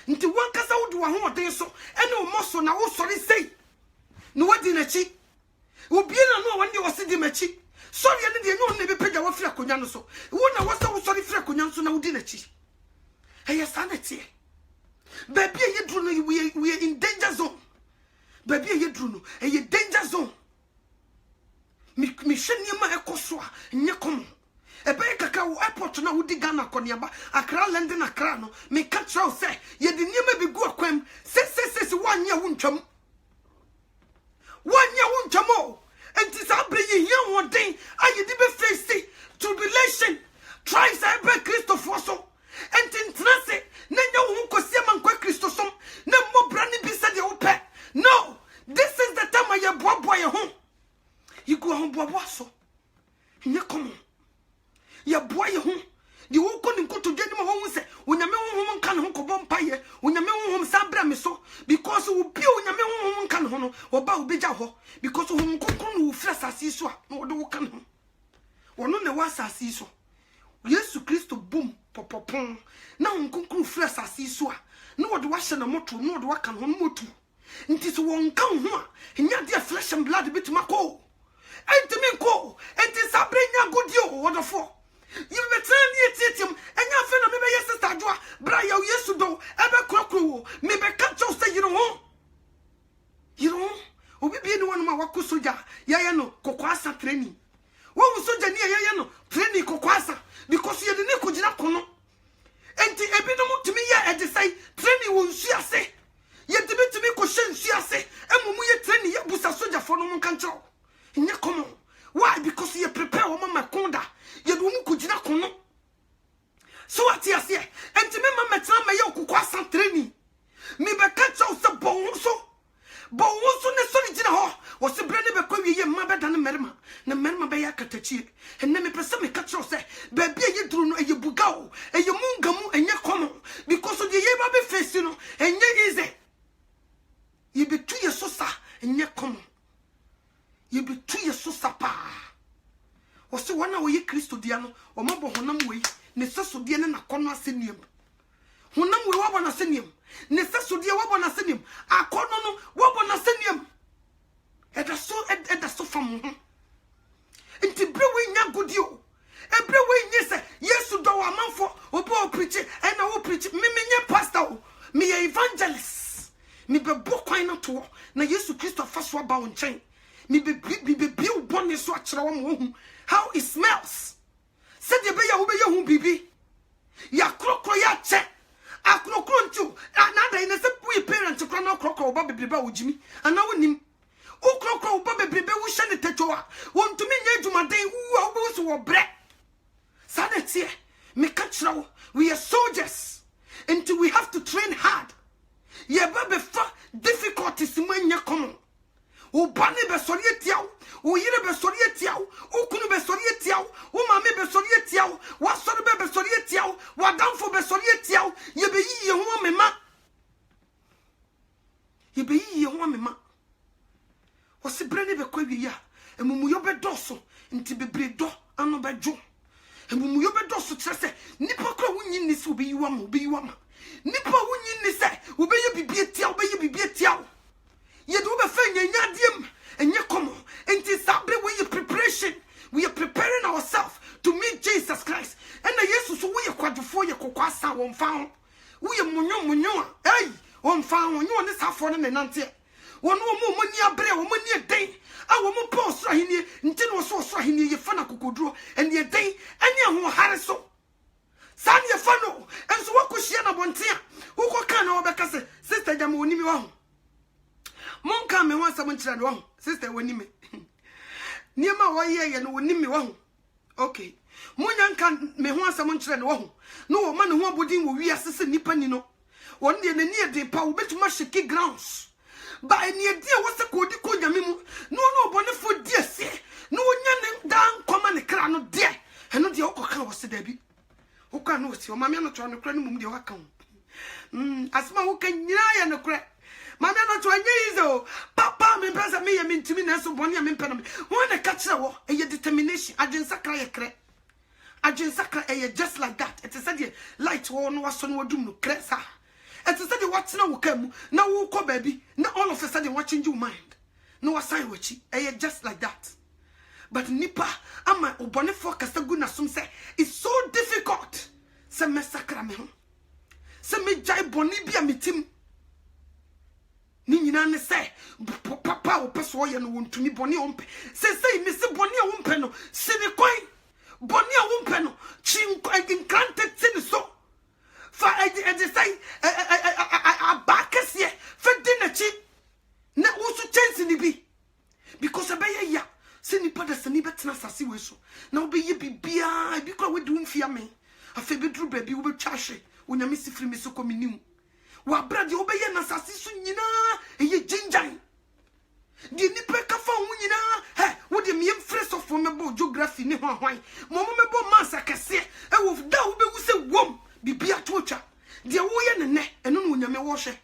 nti wankasa wo de wo ho oden so ene wo moso na wo sori sei no wadi na chi obi na no won de wo se dimechi sori ne de enye won ne be pagya wo fira konya no so wo na wo se wo sori fira konya so na wo di na chi eye sanity baby ye dru no we in danger zone baby ye dru no eye danger zone mi hwani ma ekoso a nye kom ebe kaka wo airport na wo di Ghana koniaba Accra London Accra no me ka travel say ye di niema bi gu akwam se wanya wo ntwam o enti sa bre ye hia woden aye di be face tribulation try say be Christopher so enti ntrase na nya wo nkosia man kwa Christosom na mobra ni bi se de wo pe no this is the time I bobo ye ho you go home bobo so nye komo ya boy ho di wo ko ni nkoto dwani ma ho se onyame ho nka ne ho ko bompaye onyame ho sabra me so because wo bi onyame ho nka ne ho no wo ba wo beja ho because ho nkokon no wo fra sase so a no wo kan ho wono ne wa sase so Yesu Kristo boom popopon na nkokon fra sase so a no wo de wa hye na moto no wo de wa kan ho moto nti so wo nka ho a nya de flesh and blood bitumako entimi ko enti sabrenya godio wonderful you betrayed yetitim enya fe na me be sister joa bra ya Yesu do ebe krokro me be catch us say you know obi bi ni wonu ma wakosoja ya no kokwasa training wo soja ni ya no training kokwasa because you dey ko gina kono enti ebi no mutumi ya edesai training wo nsuase ye debetumi ko hye nsuase emumu ye training ya busa soja fo no mun kan tro nye komo Why? Because you prepare mama konda. You don't kujina kono. So what you say? And to me, mama tell me you kukwasa training. Me be catch out the bonso. Bonso ne sori jina ho. Was the brand be kwa ye mama than merma. Na merma be ya katachi. And then me pesa me catch out say, baby ye drew no ye bugao. And you mungamu and ye kono. Because of the ye baby face, you know, and ye easy. You be 2 years so sa and ye kono. You be 2 years so sapa. Was the one away Christo Diano or Mabo Honam way, Nessaso Diana Nakona Senium. Honam we wabana senium. Nessaso dia wabana senium. A conono wabana senium. And that's so from him. And to brew ya good you. And brew yes to do a man for Obo preaching and I will preach me pastor, me evangelist. Me be book quine to na Yesu Christo first wabound chain. Me be build bonny so how it smells. Said the beya who bibi. Ya crocro ya check. A crocro another in a separate parent to crown crocro Bobby Biba with Jimmy. And now with him. O crocro Bobby Biba will send the tetoa. Want to mean you my day who were bread. Sadness here. Me catch now. We are soldiers. Until we have to train hard. Yeah, baby, difficulties when you come. O bani be sorietiao, o yire be sorietiao, o kunu be sorietiao, o mame be sorietiao, wa sori be sorietiao, wa danfo be sorietiao, ye be yi ho mema. Ye be yi ho mema. O se brene be kwa wi ya, emumu yo be doso, nti bebre do ano be jo. Emumu yo be doso kire se, nipa kwa wunyi ni se obi yiwa ma, obi yiwa ma. Nipa wunyi ni se, obi ye bibietia, obi ye bibietia. You do the thing, and you come on. And this preparation. We are preparing ourselves to meet Jesus Christ. And the Jesus we are quite before you kwasa one found. We are munyo. Hey, one found you on this half one and nanti. One more money a bre, one money a day. I will move post right here until was so swahini, your fana kukudro, and your day, and your who harriso. San your funnel, and so what could she have one tear? Who can know because sister Jamuni wrong. Monka me want someone to wrong, sister when me. Near my way and when me wrong. Okay. Munyan can me want someone to wrong. No man who would in we assist Nippanino. One day near the power bet much kick grounds. But near dear what's the code Yamimu? No, bonnet for dear say. No one down common a crown of dear. And not the Oka was the Debbie. Who can know your mamma not trying to cry mum the account. As my who can lie and a crack. Mamma not trying to Papa, me brother, me, I mean to me, so one year, one a catch a war, a determination, I didn't sacra a crack. I didn't sacra a just like that. It is a light one was son would do no cressa. It is a what's no come, no who baby, not all of a sudden watching you mind. No assign which a just like that. But Nipa, I'm my bonnet for Castaguna, some say, it's so difficult. Some massacre me. Some me jai bonibia me team. Nina say, Papa, or Passoy and won't to me bonny umpe. Say, Mr. Bonny umpeno, Sine coin, Bonny umpeno, Chin granted sin so. For I say, a backus ye, for dinner cheap. Now also chance in the be. Because I bay ya, Sini Pada Sanibetna Sasiweso. Now be ye be beer, because we doing fear me. A favorite true baby will chash when I miss free me so coming. Wa brad you obey na sasisu nyina eye jinjan di nipa ka fa hu nyina he wo de me fresh of me bo geography ne hwan mo me bo masa kese e wo da wo be wu se wom bibia to twa de wo ye ne eno no nyame wo hwe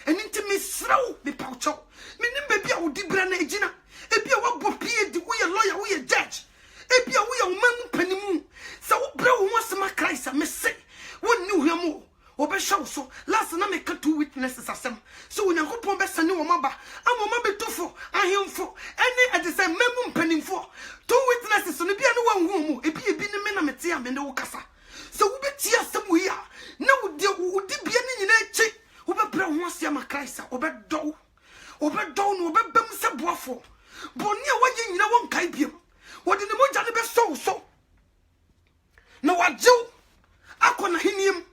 eni nti me sraw me paucho me nim be bia wo di bra na agina e bia wo bo pie di wo ye lawyer wo ye judge e bia wo ye wo mamu panimu sa wo bra wo asema Christ me se wo ni hwamo Obe show so last na make 2 witnesses asem so when yakopon be sane wo maba amoma be tofo ahemfo ene ade say memu mpanimfo 2 witnesses no bia no wanhu mu ebi ni me na mete am ne wo kasa so wo be tie asem wo ya na wo di bia ni nyina echi wo be bra ho asia ma Christ obe do no obe bam se boafo boni a waje nyina won kai biem wo de ne moja ne be so na wajew akona hiniem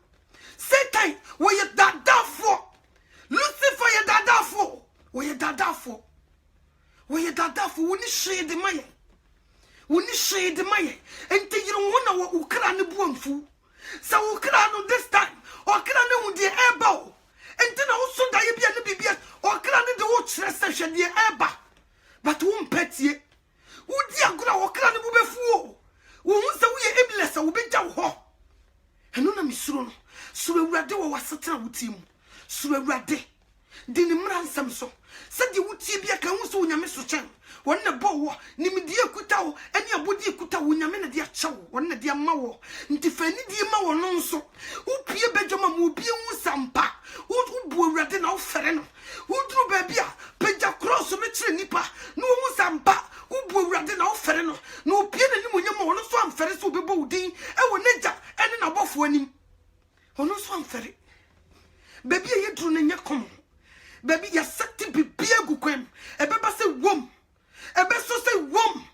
Satan, where you dada for? Lucifer, you dada for? Where you dada for? Where you dada for? When you share the money, de maye enti yiri ho na wo kra ne buamfu sa wo kra no this time o kra ne hu de eba o enti na wo so da ye bia ne bibia o kra ne de wo kire se hwe de eba but wo mpatie wo di agora wo kra ne bu befu o wo hu se wo ye ebilesa wo beja wo ho eno na misuro no suro awurade wo wasetena wo timu suro awurade di ni mransam so sadi wo tie bia kan wo so nyame so chen wonna bo wo nimdie kuta wo ene abodi kuta wo nyame na de acha wo wonna de ama wo nti fani die ma wo no nso wo pie bedwama mo bie hu sampa wo bu awurade na wo fere no wo duru ba bia peja cross no kire nipa no hu sampa wo bu awurade na wo fere no no pie na nimu nyama wo no so amfere so bebo udin e wo neja ene na bofo anim wo no so amfere baby ye duru na nya kom baby ya sakti bibia gukwem ebeba se wom ebe so se wom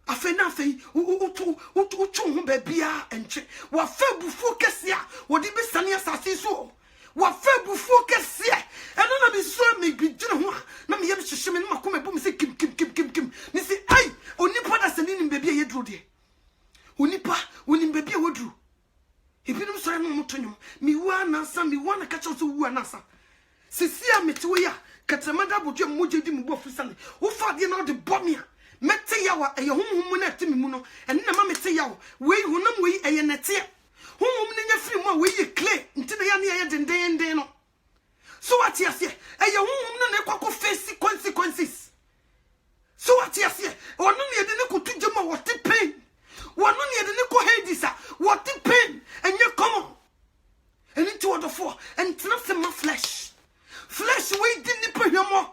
afena afei utu hu babia enche wa fa bufu kesia wodi be sane asase so wa fa bufu kesia eno na mi so me bigire ho na me yem hyehyeme ne makoma bu me se kim me se ai onipa da sane ni babia ye duro de onipa onim babia woduru ebinum so eno motonyum mi wa na sa mi wa na kacha so wu na sa sisia metewe ya katamada bodwe mujedi mu bofu sane wo fa de na de bomia mete ya wa eye honhom na temi mu no enne na ma mete ya wo wei honam wei eye nete honhom ne nya firi mu a wei ye clay nti na ya ne ye denden no so what you say eye honhom na kwakọ face consequences so what you say ono ne de ne kotu jema what pain wono ne de ne ko hedisa what pain enye common eni to the for and not my flesh we didn't put him more.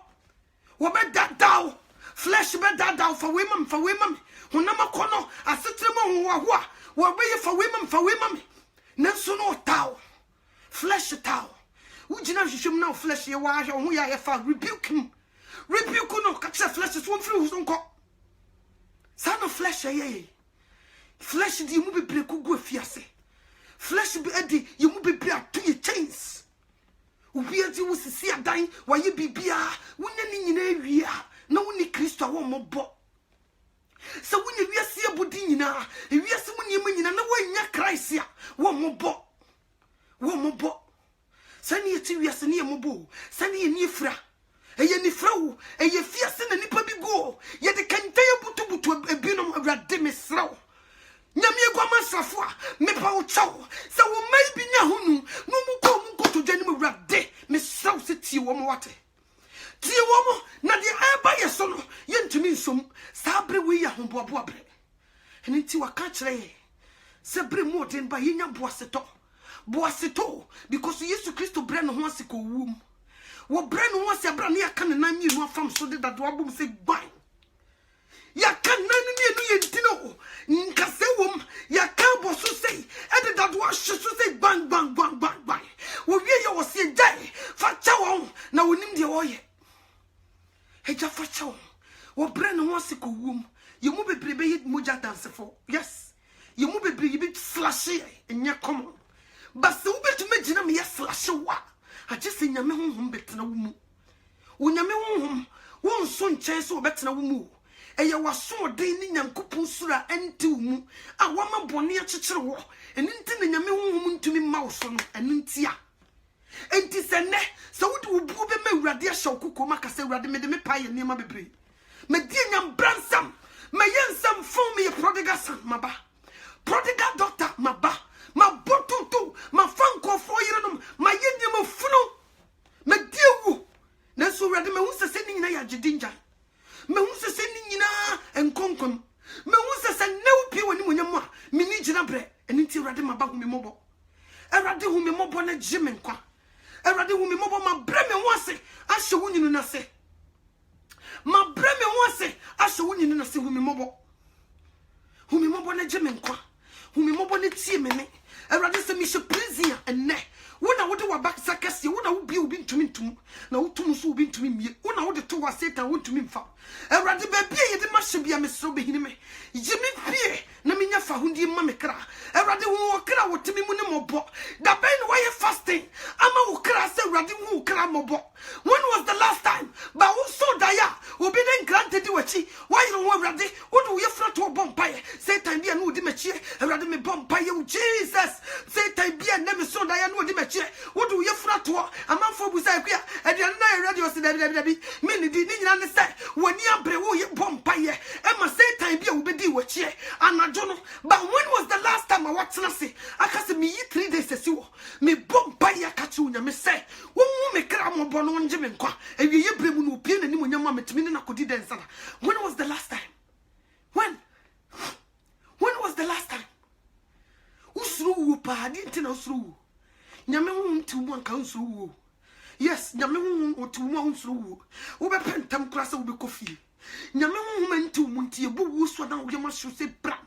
What bet that down? Flesh bet that down for women. When I'm a corner, I sit to them what way for women. Nanso no towel. Flesh towel. Would you know you should know flesh your wife or who I found? Rebuke him. Rebuke no catch the flesh is one through who's on call. Son of flesh, ye. Flesh the movie break go fiase. Flesh be eddy, you move be to your chains. Ubiati wo sisi adan wa ye bibia wonya ni nyina awia na woni Kristo wo mobo se wonya wiase abodi nyina wiase munyem nyina na wanya Christ ya wo mobo sani eti wiase ne mobo sani ni fra eye ni fra wo eye fiase na nipa bi go ye de kantaye butu ebinom awrade mesra wo nyame gwa masrafo a mepa wo chawo se wo mai bi nya hunu no mu ko to dwani mu awrade mesra wo se tie wo mo wate tie wo mo na de aba ye so no ye ntumi nsom sa bre wi ya homboabo abre eni ti waka kire se bre mu den ba ye nya boaseto because Jesus Christ bre no ho asiko wum wo bre no ho ase bra na ya kan na mi no afam so de dado abom se gban ya kan na ni enu ye ntino nkase wom ya kan bo so sei e de dado ahye so sei bang wo wie ye wo se dai fa cha won na wonim de wo ye eja fa cha won wo bre no ho ase ko wum ye mu bebre be ye moja dance for yes ye mu bebre ye be slash enye common bas wo betu magina me ye slash wa aje se nyame honhom betena wo mu wo nyame honhom wo nso nchen se wo betena wo mu eye waso den ni nyankopon sura enti wo mu a wama bone akekere wo eni nti na nyame honhom ntumi ma wo so no eni nti a enti se ne se wo de wo bu be ma awurade ahye wo kokko maka se awurade me de me pa ye nema bebre me die nyam bransam me yensam fon me prodigal son maba prodigal doctor maba ma botutu ma fanko fo yirenom ma yenyam funu me die wu na so awurade me hu se ni nyina ya gidinja me hu se ni nyina enkonkon me hu se new pie woni munyam a me ni gina bre eni ti awurade maba hu me mobo awurade hu me mobo na gime nkwa awurade hu me mobo ma bre me hu ase ahye wo nyinu na se ma bre me hu ase ahye wo nyinu na se hu me mobo na gime nkwa hu me mobo na tie me Erade se mi she prison enne. Wona wode wa back sakase, wona wo bi obi ntumi ntum. Na wotum so obi ntumi mie. Wona wode to wa Satan wontumi mfa. Erade ba bia ye de ma hye bia me so behini me. Jimi pie na menya fa hundi ma me kra. Erade wo kra wotimi mu ne mobo. Da ben why you fasting? Ama wo kra se erade wo kra mobo. When was the last time? Ba wo so daya, obi den granted wachi. Why you wo erade? Wo do ye fra to bompaye. Satan bia no di mechie. Erade me bompaye wo Jesus. Satan bia na me so daya no di mechie. Wo do ye fra to amanfo busa akua. Aduane na erade o se dabi. Me ni di ni nyina ne se wani abre wo ye bompaye. E ma Satan bia wo bedi wachie. Anajo no. But when was the last time I watched say? Akase me 3 days asiwo. Me bompaye akachu nya me say. Wo mu me kra mo bono nje me nkwa. Ewie ye bremu no opie na ni mo nyama metimi na kodi den sana. When was the last time? When was the last time? Usuru wo pa di ntina usuru wo. Nyame hu nti wo anka usuru wo. Yes, nyame hu otu wo usuru wo. Wo be pentam kura se wo be kofi. Nyame hu menti wo nti ebu wo so na wo ye ma hye se bra.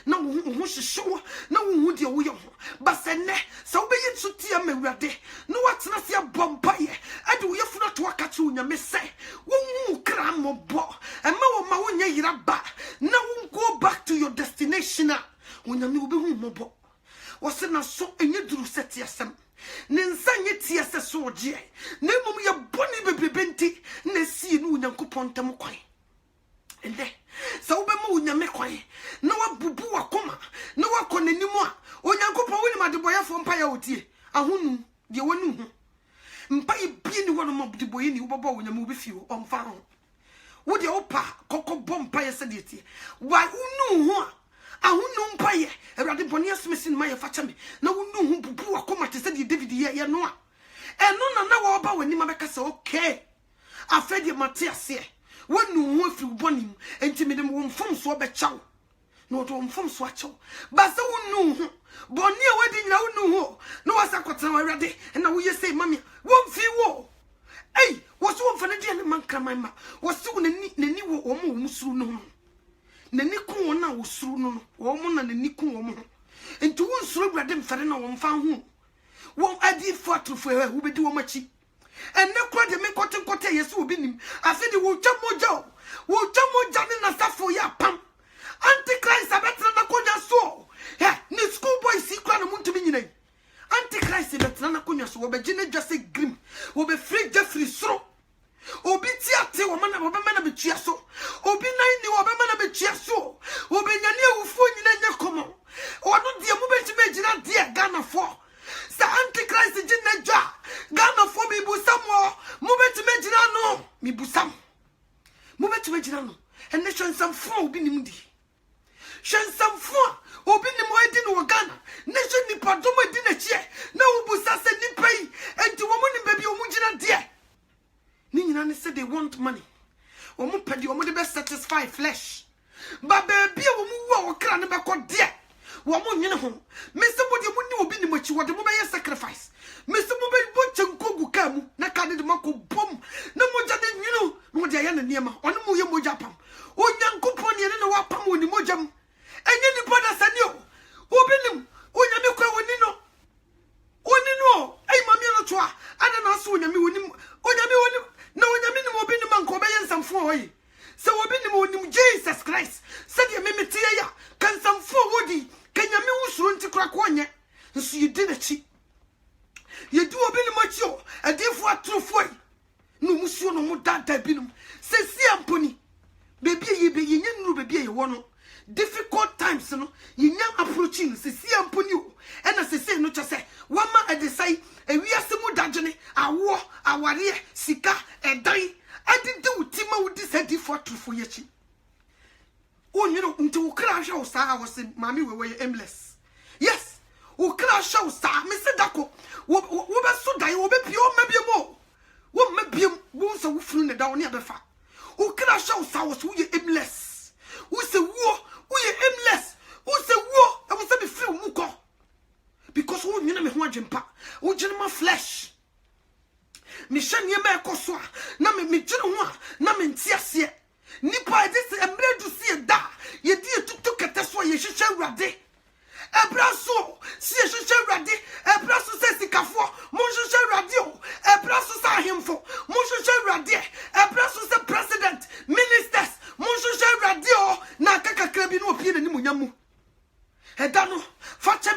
Na wo hyehywo na wo de wo ye ho basene sa wo be yitsuti amawurade no watena se abompaye ade wo yefuna to akache onyame se wo kra mobo ema wo ma wo nya yiraba na wo go back to your destination onyame wo be hu mobo wo se na so enye duru seti asem ne nsa nye tie se so oje na mum ye boni bebrebenti na sie no onyankopon tam kwan ende sa wo be ma onyame kwan na wabubu wakoma na wakona nimu a onyankopon woni madeboyefo mpa ya otie ahunu de wonu hu mpa ibie ni wono mabdeboye ni wo babo onyame wo be fi wo omfa ho wo de opa kokko bompa ye se de tie wa unu hu a ahunu mpa ye Awurade boni asmesin ma ye facha me na wonu hu bubu wakoma te se de David ye no a eno na wo ba wani ma beka se okay afede Matias wonu hu afi bonim enti me dem wo mfom so be chaw no to mfom so achaw ba se wonu hu boni a wadi nyina wonu hu no wasa kwotena Awurade na wo ye say mami wo mfi wo ei wo so mfa na dia ne mankraman ma wo se wo nani wo wo mo suru no nani ku wo na wo suru no wo mo na nani ku wo mo enti wo suru Awurade mfare na wo mfa hu wo adi fo atrofo wo bedi wo machi enne kura de me kote yesu obi nim afedi wo twamoja ne na safo ya pam antichrist abetra na konya so ni school boys ikura na muntumi nyinai antichrist abetra na konya so obegine dwase grim obe free Jeffrey sro obi tiate wo mana betua so obi nan ni wo be mana betua so obe nyane awufo nyina nya komo ono de mu betime gina de Ghana for sa antichrist gina dwa Ghana for mi busamo mu betime gina no mi busam mu betime gina no enne hwensam fo obi nim di hwensam fo obi nim o edi no Ghana ne hwe nipa domo edi na chie na wo busa se nipa yi enti wo mu nim baby o mu gina de ni nyina ne say they want money o mu pedi o mu de be satisfy flesh ba baby o mu wo o kra ne be ko de wo mu nyene ho me se mo de mu ni obi ni machi wo de mo be sacrifice me se mo be bo chenkogu ka mu na ka de mako bom na moja de nyino no de ya na niema ono mu ye moja pam onyankopon ne ne wa pam oni moja mu enye ni boda sani o obi nim onyame kwa woni no ai mami no toa ana na so onyame woni na onyame ni obi nim anko be yensamfo oyi se obi nim onim Jesus Christ se de memete ya kansamfo wodi kanyame wusuro nti kra ko onye nso yedi na chi yedi obi nim achi o adefo atrofo no musuo no mu dada binum se si amponi bebi ye nuru bebi ye wono difficult times no yinya approaching se si amponi o ena se no chese wama edesai ewiase mu dagene awo aware sika edan adide utima wudi se difficult atrofo ye chi onwero nti ukra hwe o saa wo se mami wewe aimless yes ukra hwe o saa me se dako wo be so dai wo be pio mabiemo wo mabiem wo so wo funu ne da wo ne abefa ukra hwe o saa wo so ye aimless wo se wo ye aimless wo se wo e wo se be free mu ko because wo nyina me ho adwempa wo gine ma flesh me hye ma ekoso a na me gine ho a na me ntiase nipa this emredu sie da ye die tutu kete so ye hyehyɛ Awurade ebra so sie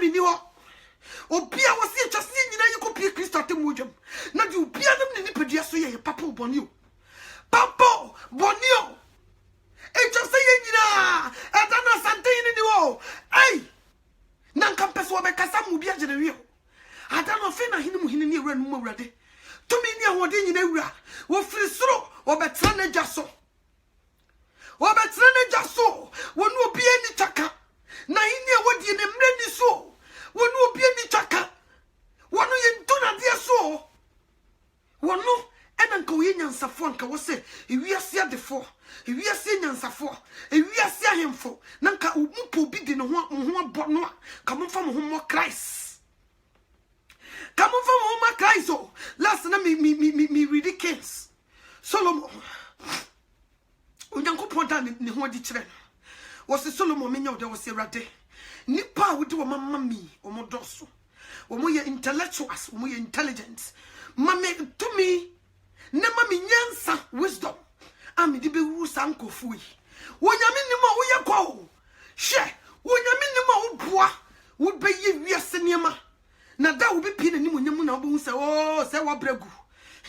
tumi ni ho obia wose etwase nyina yekopie Kristo atemujam na di obia nam ne nipadua so ye papa bonio etwase ye nyina etana sante ni wo ai nanka peso obekasa mu bia gene wi adano fe na hinu mu hinu ni ewra no mu awrade tumi ni ahode nyina ewra wo firi soro obetra na jaso wonu obia ni chaka na hini awodi ne mre ni so wonu obia ni chaka wonu ye ntona de so wonu enanka wo nyansafo anka wo se ewiase adefo ewiase nyansafo ewiase ahemfo nanka mpo bi de ne ho abo no ka mo fa mo ho mo Christ oh last na me read Kings Solomon Onyankopon da ne ho di kire was Solomon menya wo de wo se rade nipa wo de wo mama mi wo mo doso wo mo ye intellectuals wo mo ye intelligent mame to me ne mame nyansa wisdom ami di be wu sankofu yi wonyame ni ma wo ye kwa hye wonyame ni ma wo boa wo be ye wiase niema na da wo be pie na ni monyam na wo be hu se o se wa bragu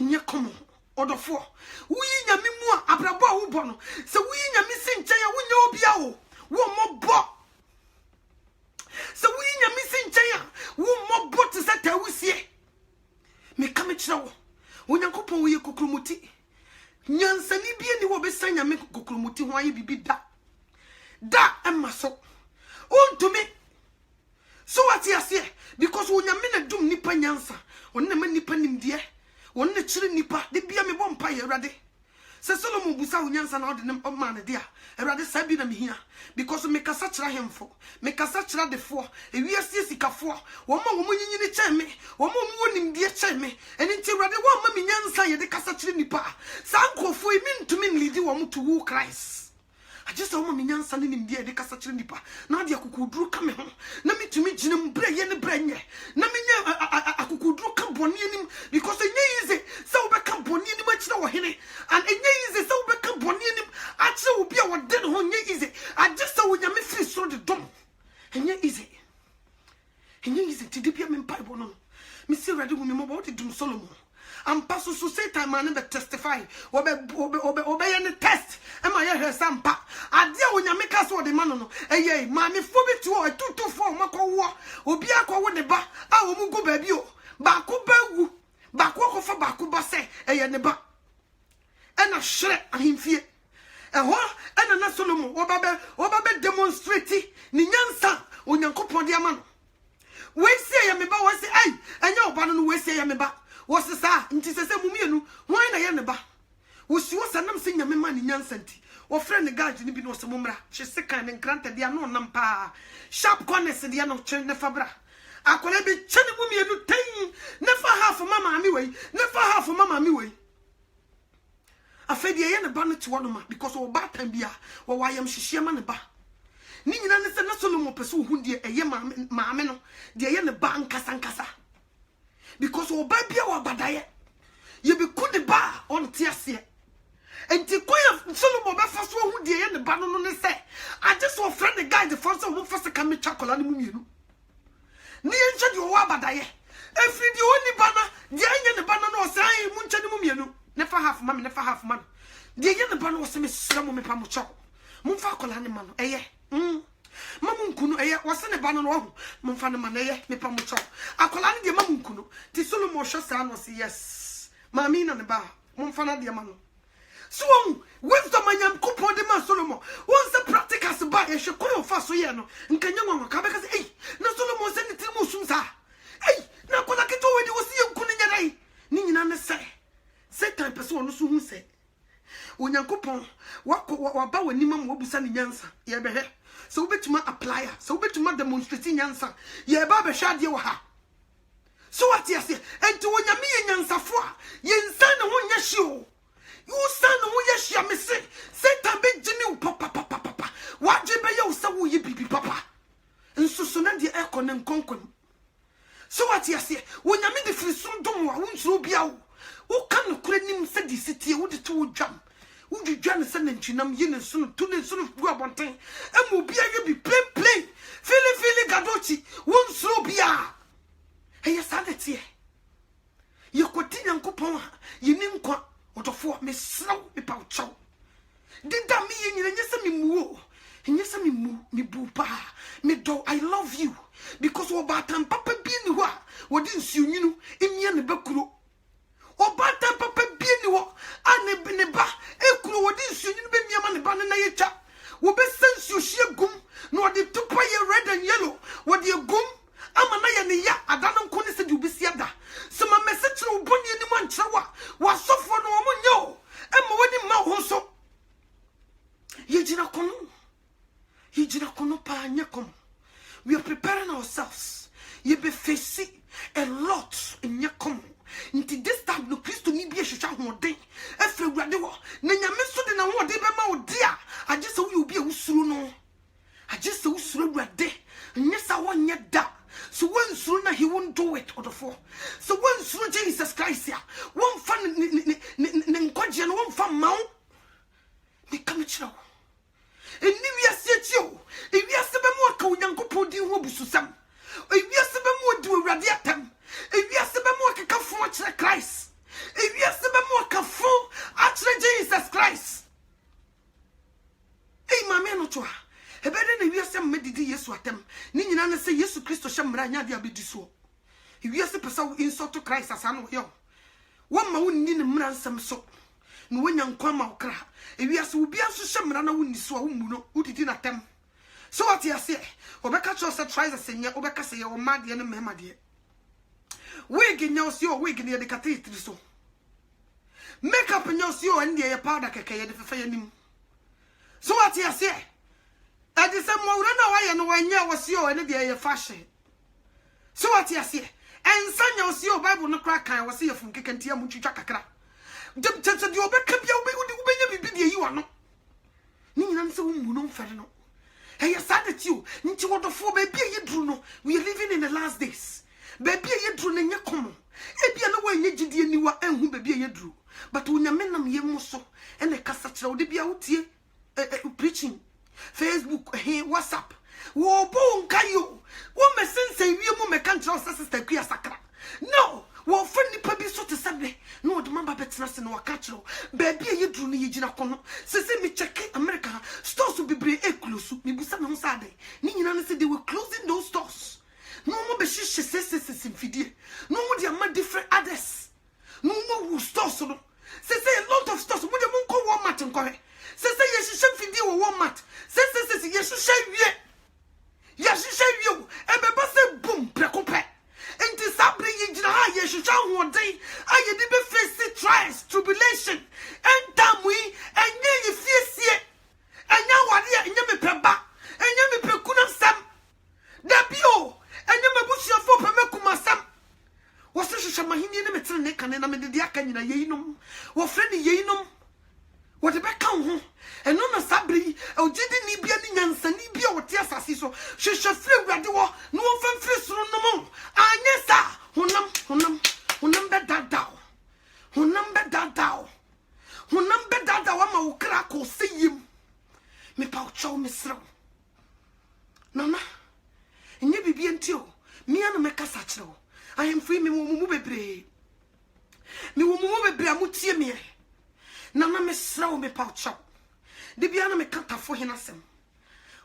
nye komo odofo wuyi nyame mu a abrabo a wo bo no se wuyi nyame se nchen ya wonya obia wo mobo se wuyi nyame se nchen ya wo mobo te se tawusie me kame kira wo onyankopon wo ye kokrumuti nyansa ni bie ni wo be san nyame kokrumuti ho aye bibi da emaso ontumi so what you say because onyame na dum nipa nyansa wonna ma nipa nimdie wonna chire nipa de bia me bompa ye Awurade se Solomon busa onyansa na ode ne ma ne dia Awurade sabi na mehia because me kasa chira hemfo me kasa chira defo ewiase sikafo wo ma wo munyinyini cheme wo ma wo nimdie cheme eni nti Awurade wo ma me nyansa ye de kasa chire nipa sankofo emi ntumi nlidi wo mu to who Christ I just want me nyansa ne nimdie de kasa chire nipa na de akukuduru ka me ho na mitumi gine mbre ye ne branye na me nya akukuduru ka boni anim because enye easy se wo be ka boni anim akira wo hene and enye easy se wo be ka boni anim akira wo bia wo de no ho enye easy I just say wo nya me free so de dom enye easy ti de bia me Bible no me see ready wo me mo de dum Solomon and paso so say time man be testify obe any test e ma ye hwe sampa ade a onyame ka so de man no eye ma me fo bi tu o 224 makowo obi akowo ne ba a wo mu go ba bi o ba ko ba wu ba ko fa ba ko ba se eye ne ba e na hwere ahemfie ho e na Solomon oba be demonstrate ni nyansa onyankopon de ama no we say ya me ba we say ai enya oba no we say ya me ba was sa nti sese mumienu hwan na ye ne ba wosi wosanam se nyame ma ni nyansanti wo frɛ ne garage ni bi no se mumra hye sekan ne nkranta dia no nam pa sharp corners dia no chen ne fabra akole bi chene mumienu ten ne fa half mama mi wei ne fa half mama mi wei afedi ye ne ba no te wono ma because wo ba tan bia wo wayam hyehyɛ ma ne ba ni nyina ne se na Solomon pese wo hundie eye maame no de ye ne ba nkasa because o ba bia wa badaye ye be kudi ba on tiasie enti koya Solomon ba fa so hu de ye ne ba no ne se I just so friend the guy the first one first come me chakola ne mumienu ni enche de o wa badaye efri de oni ba na de anya ne ba no no sai mu nche ne mumienu ne fa half man ne fa half man de ye ne ba no se me sra mo me pa mo chaw mu fa kola ne ma no eye mamu nkunu eye wose ne ba no ho mfa ne ma na eye me pa mo chaw akola ne de mamu nkunu ti Solomon hwe sa no se yes mami na ne ba mfa na de ma no so wisdom anyam kupon de ma Solomon won se practicals ba ye hwe koyo fa so ye no nkanya nwanwa ka be ka se na Solomon se ne ti mo sum sa na kola kito we de wose ye nkunu nya dai ni nyina ne se Satan person no so hu se onyankopon wa ba wani mam wo busa ne nyansa ye be he so ubetuma apply so ubetuma demonstrate nyansa ye ba be hwa de wo ha so what you say enti wonyame ye nyansafo a ye nsa ne ho nya hye o you san ne ho ye hye me se Satan be gini wo papa wa je be ye wo se wo ye bibi papa nsusu na de ekone nkonkon so what you say wonyame de firi sum dom wa wo nsuro bia wo kan kure nim se di sitie wo de to dwam Uji Jan send and chinam yin and soon to the soon of Guabontain. And will be a be plain. Fili Gadochi, one so bupa me do I love you because obatan papa bi ni ho a wodi nsunyinu emia ne bakuro obatan papa bi ni ho a ne ba ekuro wodi nsunyinu be mia ma ne ba ne na yecha wo be sensu hie gum no wodi tupa ye red and yellow wodi gum ama na ye ne ya adano nko ne se di obisi ada so ma message wo boni ani mo nkyerwa wa sofo no mo nyo ema wodi ma ho so yejina kono pa nyakom. We are preparing ourselves. You be facing a lot in nyakom. Until this time no Christo ni bi ehwehwa hoden. Efre wade wo. Na nyame so de na hoden be ma wo dia. Aje se wo bi awusuru no. Aje se usuru wade. Nyesa wo nye da. So when suru na he won't do it odofo. So when suru Jesus Christ ya. Won fa ne nkwaje no won fa mawo. Me kam chiro. Eni wiase tio ewiase be mu aka onyankopon din ho bususam ewiase be mu odi awurade atam ewiase be mu aka fo akere Christ ewiase be mu aka fo akere Jesus Christ mame no to ebede na wiase medidi Yesu atam ni nyina na se Yesu Kristo hyemra nya de abedi so wiase pesa wo insult Christ asano yo wamma wonni ne mra nsam so no wonya nkwa ma okra ewiase wo bia so hyemra na wonni so a wo mu no udidi na tem so what you say obeka cho se tries asenya obeka se ye o made ne mema de wig nya osi o wig ne de katitri so makeup nya osi o ande ye powder keke ye de fefe yanim so what you say at the same mo na wa ye no wanya osi o ene de ye fashion so what you say ensanya osi o Bible no kra kan wose ye fun keke ntia mu twitwa kakra dem tete de obeka bia ubenya bibi de yi wa no ni nyina nse wo mu no mfere no hey sad you nti wodofo baby ye dru no we are living in the last days baby ye dru na nya komo e bia na wanya gidie niwa enhu baby ye dru but unyame nam ye mu so ene kasa kire wo de bia wotie preaching Facebook WhatsApp wo bo nkayo wo mesense wie mu meka ntra sister kua sakra no wo fani pa bi so te sabe no de mamba betena se no waka kiro baby ye dru no ye gina kono sese me check America stores will be close me busa me sade ni nyina ne se they were closing those stores no mo be hihye sese fidie no mo de ama different others no mo stores no sese a lot of stores mo de mo nko Walmart nko he sese ye hihye fidie wo Walmart sese ye hihye wie e be ba se boom prekope enti sabre ye gina ha ye hihye hoden aye di be face trials tribulation and damwe enye ye fiesie enya wade enye me peba enye me pekuna sam da bio enye me busia fo pe mekuma sam wo se hihye mahini ne metre ne kan na me de aka nyina yeyinom wo fre ne yeyinom wo de be kan ho eno na sabre ogidi ni bia ni nyansa ni bia wo te asase so hihye fre wade wo no wo famfre soro no mo anye sa honam be dadao honam be dadao ama wo kra ko seyim me pa ucho misro nana enye bibie ntio me anu me kasa kire wo I am free me mumu bebre amutie me nana me sra me pa ucho de bia na me kata fo hinasem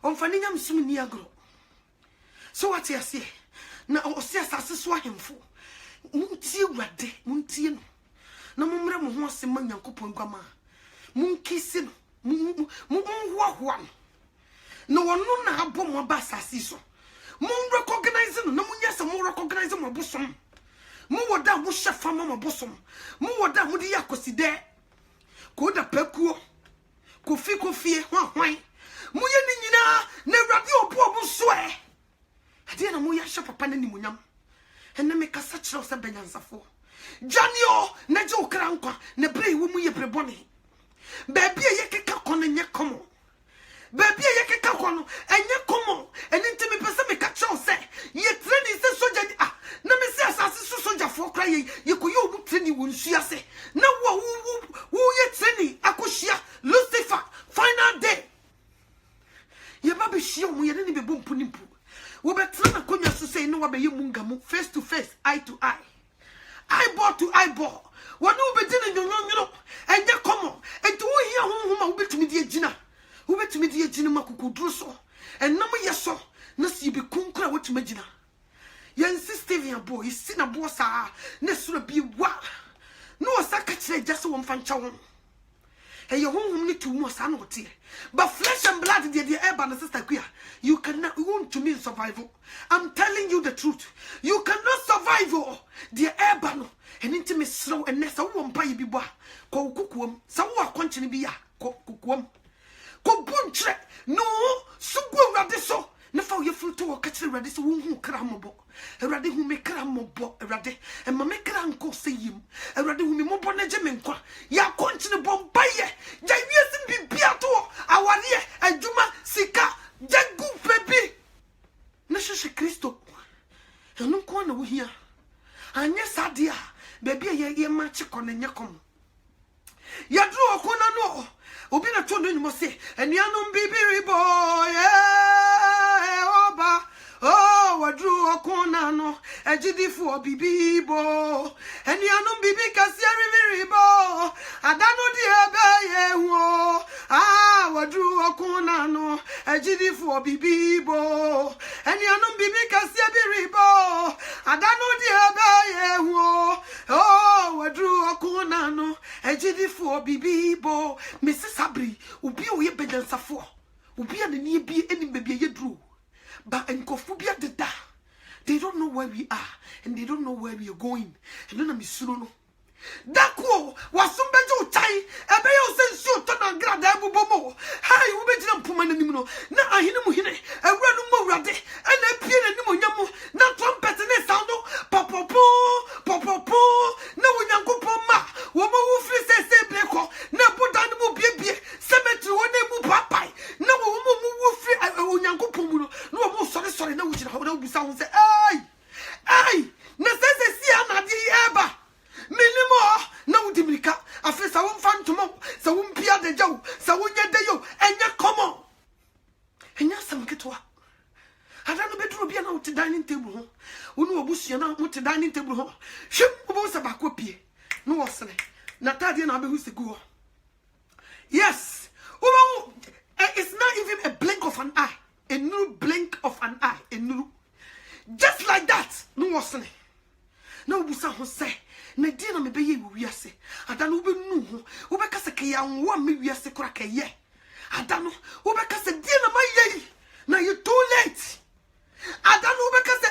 onfani nyam sum ni agro so what you say na o se asase so ahemfo muntie wade muntie no na momre mo ho asem nyankopon gwama munkisi no mu no wono na abo mo ba asase so mun recognize no na munya se mo recognize mo bosom mo woda mo shefa mo bosom mo woda mo di yakoside ko da pakuo kofi hwan mo ye ni nyina na awurade obo so ade na mo ya hye papa na ni munyam enne me kasa kire se benyansafo janio na je okra nkwa na brei wo mu ye brebone baby ye keka kono nye komo baby ye keka kono enye komo eni ntimi pese me ka kire se ye training se soja na me se asase so soja fo kra ye ko ye obu training wo nsua se na wo ye training akohia Lucifer final day ye ba be hie mu ye ne be bompu nimpu wo betra na konwa so say no wa be ye mungamu face to face eye to eye eyeball to eyeball wo no be dine nyonyo enye komo enti wo hia honhoma wo betumi die gina makuku duro so and no yeso na si be kunkura what imagine yan Steven boy is sin a bossa ne sura bi wa no saka kire just one fan chawo e ye honhom ni tu mo sa no te but flesh and blood the eba na sister queer you cannot want to mean survival. I'm telling you the truth, you cannot survive the eba no and intimate slow and nessa won pay bi boa ko kukuom sa wo akonchene bi ya ko kukuom ko buntre no sugu awrade so na fa ye fruit wo kachire awrade so wo hu kra mobo awrade hu me kra mobo awrade e ma me kra nko seyim awrade hu me mobo na je me nkwa ya konchene bombaye ja wiese bibia to aware adwuma sika jagu pebi na sheshe Kristo enu ko na wo hia anye sadia baby ye machi kone nyakom ya dru okona no obi na to no nyimo se enuanom bibiri boy oba oh wadru okona no ejidifu bibibo enuanom bibi kase riviri bo adano di ebe ye wo wadru okona no ejidifu bibibo enuanom bibi kase biribo adano di ebe ye wo oh wadru okona no ejidifu bibibo Mrs. Sabri ubi oye bedansafo ubi anani bi enim baby ye dru but enkofobia deda they don't know where we are and they don't know where we are going and then I'm sure no dako wasumbeje utai ebe yo sensi otona grada ebubomo hai ubejina mpuma na nimu no na ahine mu hine ewura no mawurade ena pie na nimu nyamo na trumpet ne soundo popopo popopo na wunyankopon ma wo ma wo firi sese breko na boda no mu biebie cemetery wo na mu papai na wo wo firi wunyankopon mu no wo sorry na wujina ho na ubisa ho se ai na sese si anade eba minimo na udimirika afisa won fantomo sa won pia de jaw sa won yede yo enya komo enya samketwa ada no bedro bia na uti dining table ho wonu obusua na uti dining table ho hwem obo sa ba kopie no wosene na tade na abehu segu ho yes obo it's not even a blink of an eye, a new blink of an eye, a new just like that no wosene na obusa ho say na di na me be ye wiase adano ube nu ho ube kase ke ya nwo me wiase kora ke ye adano ube kase di na ma ye na you too late adano ube kase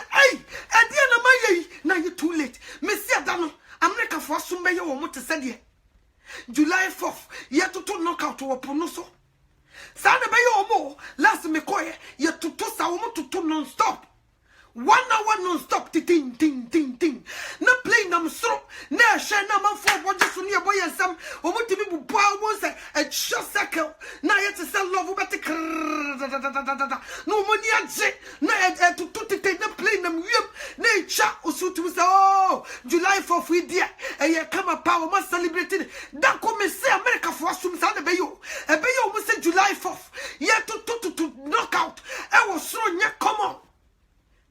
di na ma ye na you too late me si adano America for sumbe ye wo mote se de July 4th ye to knockout wo pono so sa na be ye omo last me koye ye to sa wo mo to non stop 1 hour non-stop, ting, ting, ting, ting. No play nam so, na share na man for what just near boy and some, or what to be boy was a short circle. Now yet to sell love about the no money at jet, na to take no play nam nature or so to say, oh, July 4th, we dear, and you come a power must celebrate it. That come and say America for some son of Bayo, a Bayo must say July 4th, yet to knock out. I was so near, come on.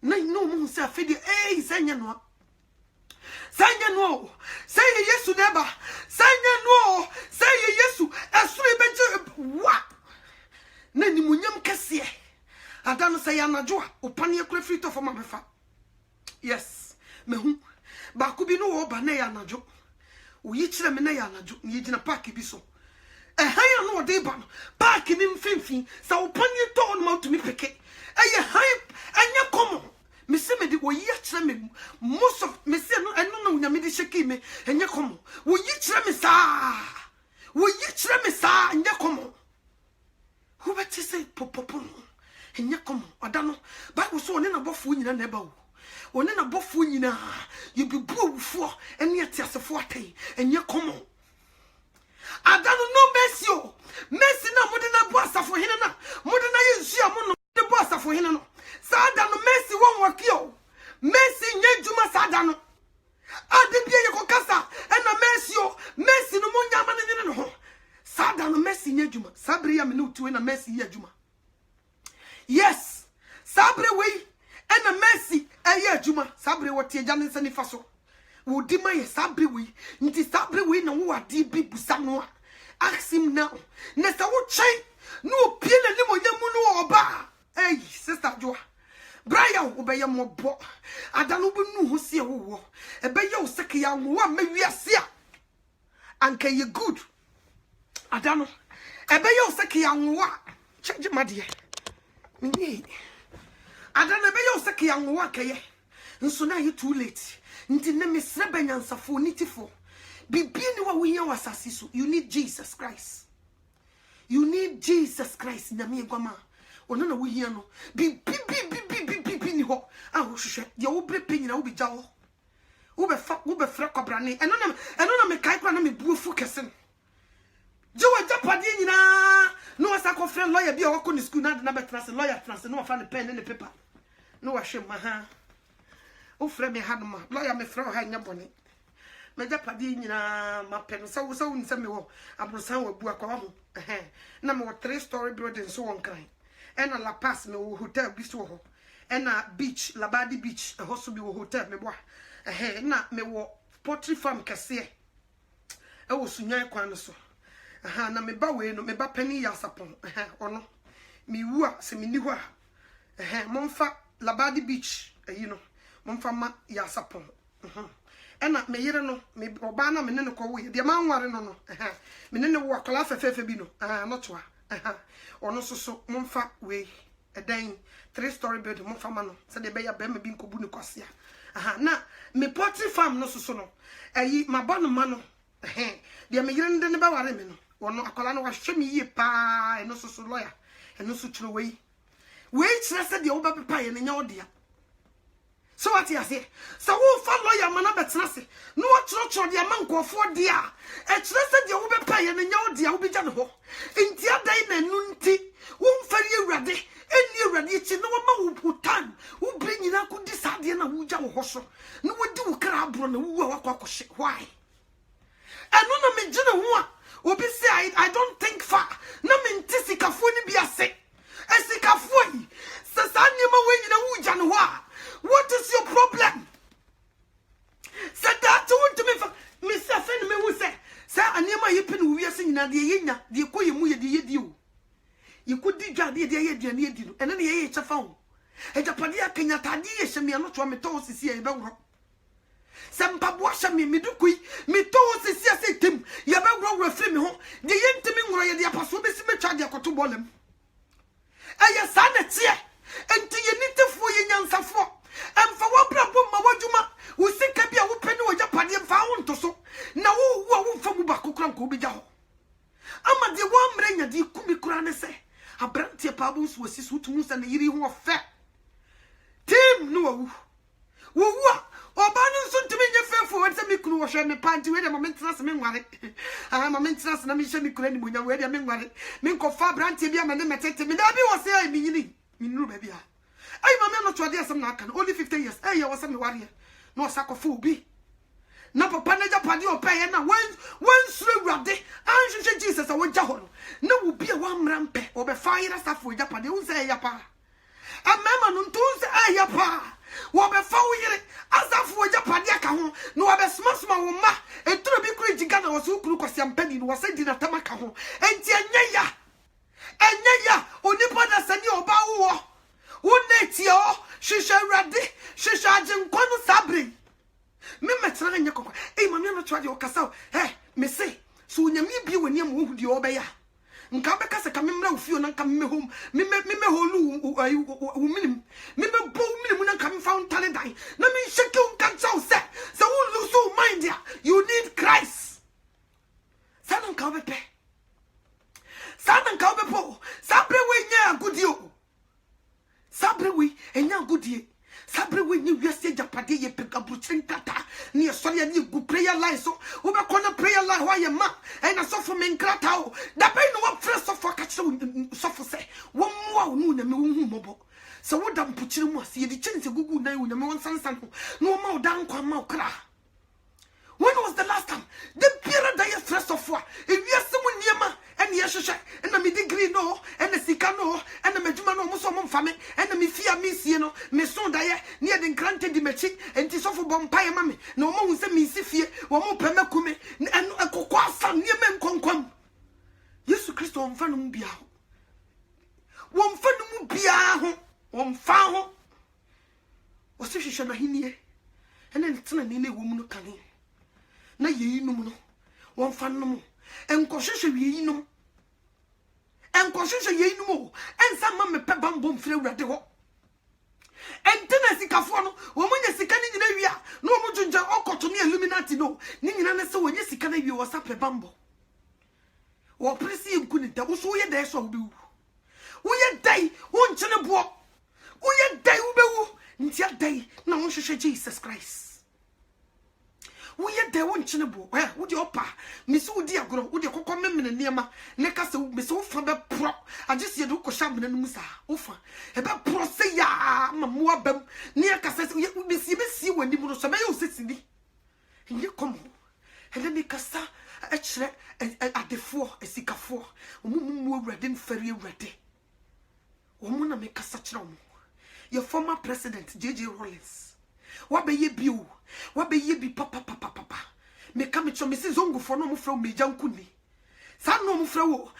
No mo se afedi sanya no say yesu neba sanya no say yesu asuri beje wa na ni munyam kase adano say anajo opane akura free to for mabefa yes mehu ba ku bi no wo ba na ya anajo oyi kire me na ya anajo ni gina park bi so haya no de ba no park ni mfimfin sa opane to on ma to mi peke eye hype anya komo me se me di wo yi akire me most of me se no eno no nya me di sheki me enya komo wo yi kire me sa enya komo who better say popopo enya komo odano bible so one na bofo nyina na eba wo one na bofo nyina you be buwufo ene atiasefo atai enya komo adano no mercy na modena bo asafo hene na modena yesu amu no de bo asafo hene no sada no mercy won wakio mercy nyejuma sada no ade bia ye kokasa na mercy no munyama ne no ho sada no mercy nyejuma sabre ya me no tuwe na mercy yejuma yes sabre we na mercy yejuma sabre wotie jane nsani faso wo di ma ye sabre we nti sabre we na wo ade bi busa no ask him now na sa wo chai no pie na ni mo nyamu no oba Hey, sister Joa. Brian obey mo bo. Adano bu nu ho se wo. Ebe ye o seke ya wo ma wiase a. Anka ye good. Adano. Ebe ye o seke ya wo a. Cheje made. Minye. Adano ebe ye o seke ya wo a keye. Nso na ye too late. Nti na me sreba nyansafo nitifo. Bibi ni wa wo wasase so. You need Jesus Christ. You need Jesus Christ. Nyame egwama. Ono na wo hia no. Bi ni ho. Ah wo hwehwe. Ye wo bre penyina wo bi gya ho. Wo be fra kwabrane. Eno na me kai kwa na me buofu kese no. Je wa japade nyina. No wasa ko friend lawyer bi a wako ni school na betra se lawyer trans no fa ne pen ne paper. No wa hwe ma ha. Wo fra me ha no ma. Lawyer me fra ha nya bone. Me japade nyina ma pen so nse me wo. Abrosan wa bu akwa ho. Na me 3-story building so won kran. Ena La Paz me wo hotel bi so ho. Ena beach Labadi beach ho so bi wo hotel me boa. Na me wo poultry farm kase e wo sunyan kwan so. Na me ba we no me ba pani ya sapon. Ono me wu a se me ni ho a. Momfa Labadi beach momfa ma ya sapon. Ena me yire no me oba na me ne ko wo ye de ma nware no me ne wo akola fefefe bi no no toa. Ono so momfa we edan 3-story building momfa ma no se de be ya be ma bi nkobu ni kwase a. Na me poultry farm no so no mabɔ no ma no de me yire ndene ba ware me no wono akola no wa hwe me yie pa eno so lawyer eno so chiro we kire se de wo ba pepa ye ne nya odea. So what you say? So who follow your man betena se? No church de amankofo de a. E kire se de wo be pa ye ne nya odea wo bi gya ne ho. Nti adan na nu nti wo mfari awurade eni awurade chi no ma wo putan wo bi nyina ko di sade na wo gya wo ho so. No wo di wo kra abro na wo wa kwakɔhye. Why? Eno na me gine ho a obi say I don't think far. Na me nti sikafo ni bi ase. Esikafo yi se sa niema we nyina wo gya ne ho a. What is your problem? Said that to me, Miss Afen me who say, Sir, and near my yipin, we are singing at the yina, the koy mu the yedu. You could dig out the yedu, and then the age of phone. And the Padia Kenya Tadia, Shami, and not one metos is here about some pabwasha me, Midukui, metos is here, say Tim, Yabagro refrain home, the intimate royal, the apostle, Miss Machadia Cotubolem. I son it's here, and to you need to for your young for. And for what problem, Mawajuma, who think I be a whooping or Japan found to so. Now, who from Bakukan Kubijaho? I'm at the one ring at the Kubikurane say. A brandy pabus was his woods and the Iri who fat. Tim, no. Woo, or Bannon soon to me, your fair for what's a micro wash and a pint to wait a moment, trust me, what I am a maintenance and a mission when you're ready. I mean, what it Minko far brandy, I'm a name at me. That be was there, meaning, baby. I am not to some nakan, only 15 years. I was a warrior. No sack of fool be. No papa neja padio pay and one slow rabde. I should Jesus, I want Jahon. No will be a one rampe or be fire as for Japan. You say yapa. A mamma non tools a yapa. What be fire as for Japaniaka. No other smash my woman. A true crazy gun was who could some penny was sent in a tamakaho. And Tianya. And Yaya, only pada send you about. Unetio, shisha radi, shisha jinkwano sabri. Me metra nye kokwa. Mami na twa de okasa. Me say, so nyame bi wani am hu de obeya. Nka beka se ka me mra ofio na nka me home. Me holu minim. Me bo minim na nka me found talent dai. Na me shake you nka chaw se. So who lose so mind ya. You need Christ. Sa nka obepe. Sa nka obepo. Sabre we nya gudio. Sabre we enya goodie. Sabre we ni wiase japade ye peka buchin kata. Ni sorry ni good prayer line so. We be corner prayer line why ye ma. And na so for men krata o. Da be no one fresh so for catch so for say. One more no na me hu mobo. So what dam puchiri mu ase ye di chance gugu na yu na me won sansan no ma o dan kwa ma o kra. When was the last time? The period that you stress of war. If you are someone near ma and yes, and the degree no, and the sika no, and the Majuma no Muslim family, and the Mifia Miss, me son dia near the granted the machi, and tis of a bompire mammy. No more with a missy, one more pemacume, and a cocoa near men concom. Yes, Christo on Fanum Biao. won fa no mu bia ho won fa ho o se hwehwe na henie ene ntena ne ne wo mu no kane na yeyi no mu no won fa no mu enko hwehwe yeyi no enko hwehwe yeyi no mu ensa ma me pe bambom fire urade ho entena sikafo no wo munya sika ni nyina wia no wo mujunja okoto ne Illuminati no ni nyina ne se wonya sika na wi wo sa pe bambo wo presi enku ni da wo so ye da so wo ye dai wo nchene bo wo ye dai wo bewu ntia dai na wo hwehwe Jesus Christ wo ye dai wo nchene bo wo di opa misi wo di agoro wo di kokko memene niema ne ka se misi wo fa be pro agese ye do ko sha mena no musa wo fa e be pro se ya mamu abam ne ka se misi wani mu no so be yo sesini nye komo ele ne kasa a kire adefo esikafo omumu awurade mfari awurade omu na me kasa kire omu your former president JJ Rawlings wabeye bio wabeye bi papa me kame cho me si zongo fo no mo fra meja nkuni sa no mo fra wo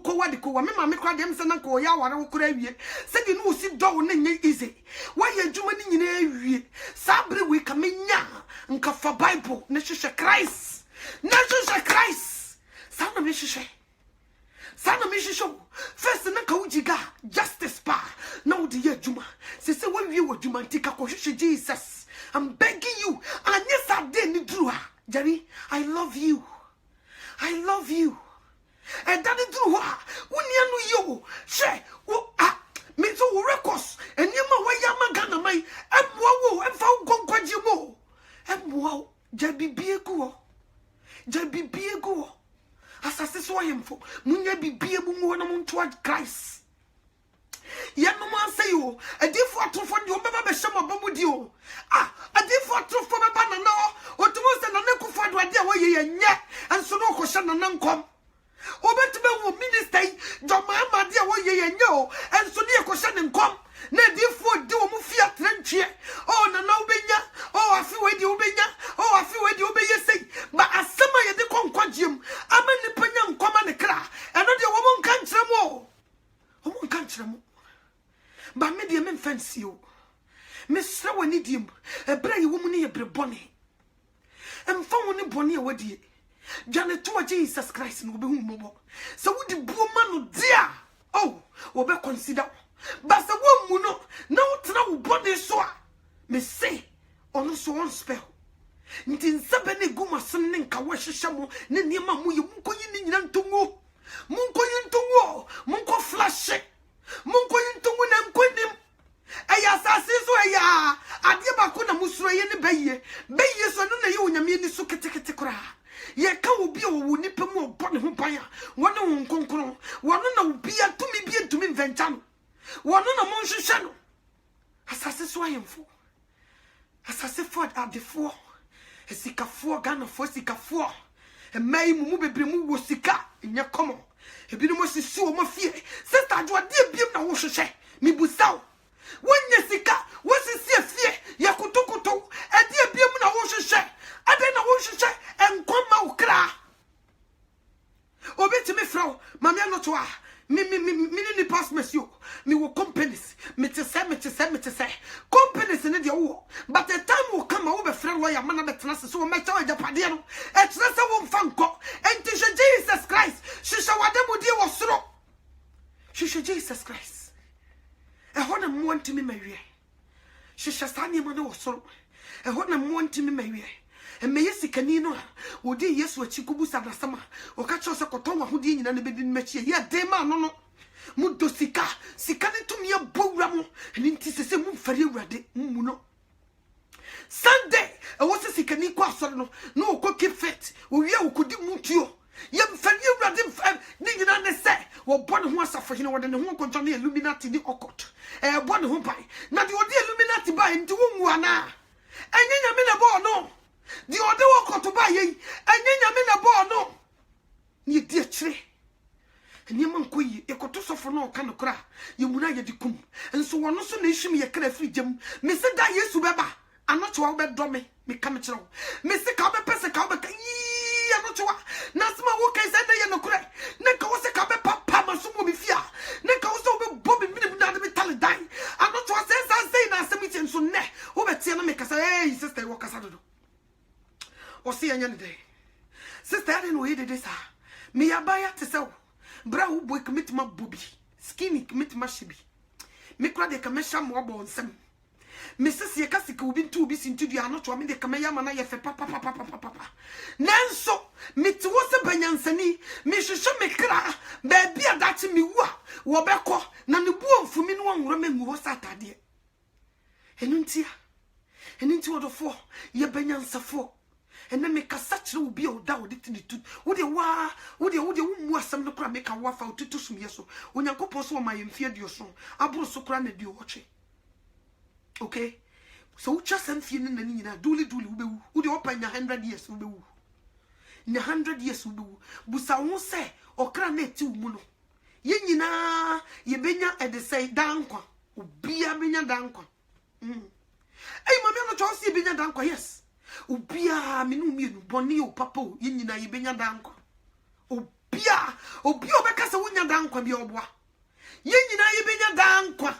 ko wade ko wa me ma me kra dem se na ko ya ware wo kra wie se di no si do na nya easy wa ya djuma ni nyina awie sa bre we ka me nya nka fa Bible na hwehwe Christ sa na me hwehwe first na ka ujiga justice pa na udi ye djuma se wa wie wo djuma ntika ko hwehwe Jesus. I'm begging you. Anyesa de ni dru ha. Jerry, I love you. And that is true. Unia no yo. She me so records. And yama wa yama gana mai. Emwa wo emfa gon kwaji mo. Emwa jabi biegu. Asase so yemfo. Munya bibie mu mo na mo nto Christ. Ya no man say you a different atufo de obeba be shema bomudi o a different atufo be ba na no otumo se na nekufa do ade a woye yenye enso no ko hye na nankom obetube wo minister joma amade a woye yenye o enso ne ko hye ne nkom na different de wo mu fia trantwie o na obenya o afi we de obeye sei ba asema ye de konkwajem amani panya nkoma ne kra eno de wo mu nka nkyeremo ba me de me fancy o me sra wani dim ebra ye wo mu ne ye brebone emfa woni bone ye wadie dwane to Jesus Christ no be hu mobo se wodi buo ma no dia oh wo be consider ba se wo mu no na wo tena wo bone so a me say ono so on spell nti nsabe ne guma sen ne nka wo hwehwe mo ne niema mo ye munkoyi ne nyina ntongo munko flash munko yintongu na nkonim eya sase so eya ade bako na musuro ye ne beye so no na ye onyame ni so ketekete kura ye ka obi o wo nipa mu obo ne ho pan a wona wo nkonkron wona na obi atumi bi entumi nvencha no wona na mo nhwehwe no asase so ayemfo asase for adefo esikafo gana fo sikafo emai mu bebre mu wo sika nya komo ebi no mo sisi o mafie sister adwo de biem na wo hwehwe mi busaw wonya sika wo sisi afie ya kutokuto ade biem na wo hwehwe ade na wo hwehwe enkoma ukra obi timi fro mama no to a mi ni pass monsieur mi wo companies me te say companies ne de wo but the time will come wo be friend lawyer man na betena so wo mecha ajapade no e tena se wo mfa nko enti Jesus Christ shisha wade mudi wo soro shisha Jesus Christ e hona mo ntimi mawie shisha sane mo na wo soro e hona mo ntimi mawie emme yesikani no wodi Yesu achikubu sadasama okacho se koton wa hodi nyina ne bedin machie ye dema no mu do sika ne tumi ya bowra mo ni nti sese mu mfari awurade mu no Sunday e wo se sikani kwa asore no okọ keep fit wo wie okodi mu tuo ye mfari awurade ni nyina ne se wo bone ho asafo hene wo de ne ho konto ne Illuminati ni okot e bone ho pai na de odi Illuminati ba nti wo mu ana enye nyame na bo no di ode wo koto ba ye enye nyame na bo no ni di akire eni man koyi e koto sofo no ka no kra ye muna ye dikum enso wono so na ehim ye kra firi gem me se da Yesu beba anoto wo be do me ka me kire wo me se ka be pese ka be yi anoto wa na sema wo kai se na ye no kra ne ka wo se ka be papa maso mo mi fia ne ka wo so make us say, sister, walk us out. Or see any day. Sister, I didn't know he did this. Me a buy to sell. Brow boy commit my booby. Skinny commit my shibby. Me cry the commission more bon some. Mrs. Yakasika will be too busy into the anot to me the Kamayamana Yafe papa. Nanso, me to was a banyansani, me should show me cry, baby a dat me wa, wabeko, none boom for me no one remember was at a dear. Enuntia, and into other four, ye banyansa four. And then make a such will be all down it in the two. Would you was some look make a waff out to some years so when you go post on my inferior your song, I brought so craned you watching. Okay, so just and feeling the Nina, dooley would you open 100 years will be in 100 years will be Busa won't say or cranet too muno. Yenina, ye benya at the say danqua, be a benya danqua. Hey, mamma, not just see benya danqua, yes. Ubia minumi boni o papo yinina yibenya danko obia obeka wunya danko bi obwa yinina yibenya danko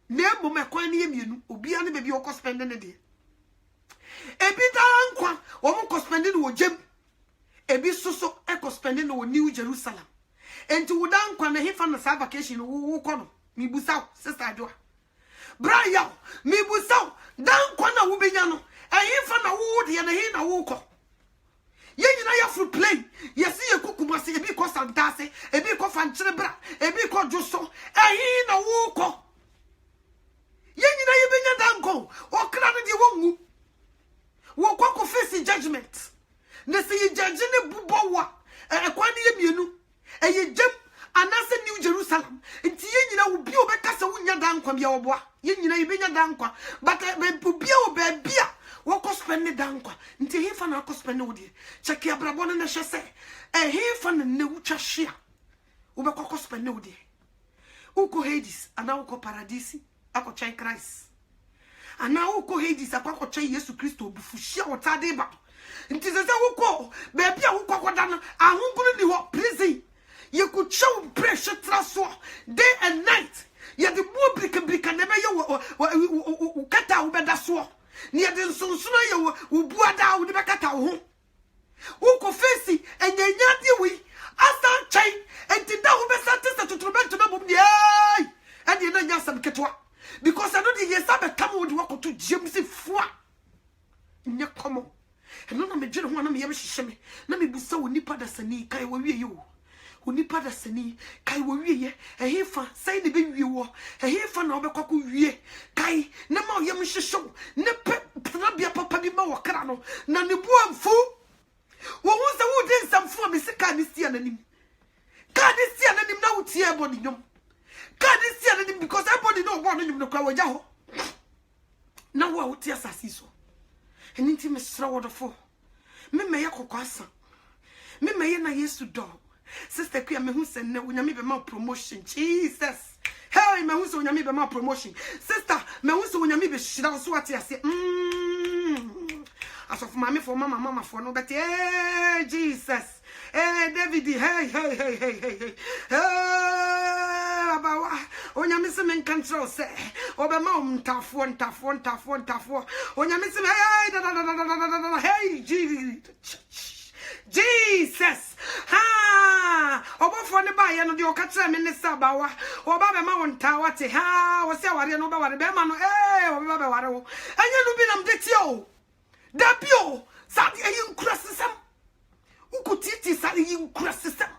na ebo mekwan ne yemienu obia ne bebi okọ spend ne de ebi danko wo mo spend ne wo jem ebi soso ekọ spend ne wo New Jerusalem enti wo danko na hefa na sa vacation wo kọ no mi busaw sister adwa Brian mi busaw danko na wo benya no ayifa na wo de na he na wo ko ye nyina ya fru play ye si ye kukuma se ebi ko santase ebi ko fanchire bra ebi ko joso ayi na wo ko ye nyina ye benya danko o kra ne de wo ngu wo ko face judgment na se ye judge ne bubo wa kwa ne ye mienu ye jem anase New Jerusalem nti ye nyina wo bi obeka se wunya danko bia oboa ye nyina ye benya danko but bia obia woko spend dankwa nti hefa na spend wodi check ya brabo na hwese hefa na ne wutwa hia wo be kokko spend wodi uko Hades ana uko paradisi akochai Christ ana uko Hades akochai Yesu Kristo obufuhia wotade ba nti sese uko be bia uko koda na ahonkuru ni ho prison ye could show pressure traso day and night ye the mo brika na be ye kata wo be da so ni ade nsonsono ye wo buada wo de bekata wo ho wo ko face enyanya de wi asan chai enti da wo be satisa tutrobento na bom de ai ade na nya sam ketwa because I know the yes abe come wo de wo to James fua nye komo eno na me dwere ho na me ye hihye me na me busa wo nipa da sani kai wo wie yo onipa da sani kai wo wieye ehefa sai ne be wie wo ehefa na obekoko wie kai na ma oyem hwehwe ne na bia papa bi ma wo kra no na ne buamfu wo hu se wo de nsamfu me sika ne sia nanim ka ne sia nanim na wo tie ebo ni nyom ka ne sia nanim because everybody know wo no nyom no kwa wo ja ho na wo tie asasi so eni nti me sra wo do fo me me yakokasa me me na Yesu do sister kuya me hu se ne unyame be ma promotion Jesus hey me hu se unyame be ma promotion sister me hu se unyame be shira so ate ase asof mama for mama for no bet hey Jesus hey David hey abawa unyame se men control se obema ntafo unyame se hey Jesus ha obofo ne ba ye no de okatra me ne sabawa oba be ma wonta wate ha wo se aware no ba ware be ma no oba be ware wo anya no bi nam de tio da bio sa de yin kurasesam ukutiti sa de yin kurasesam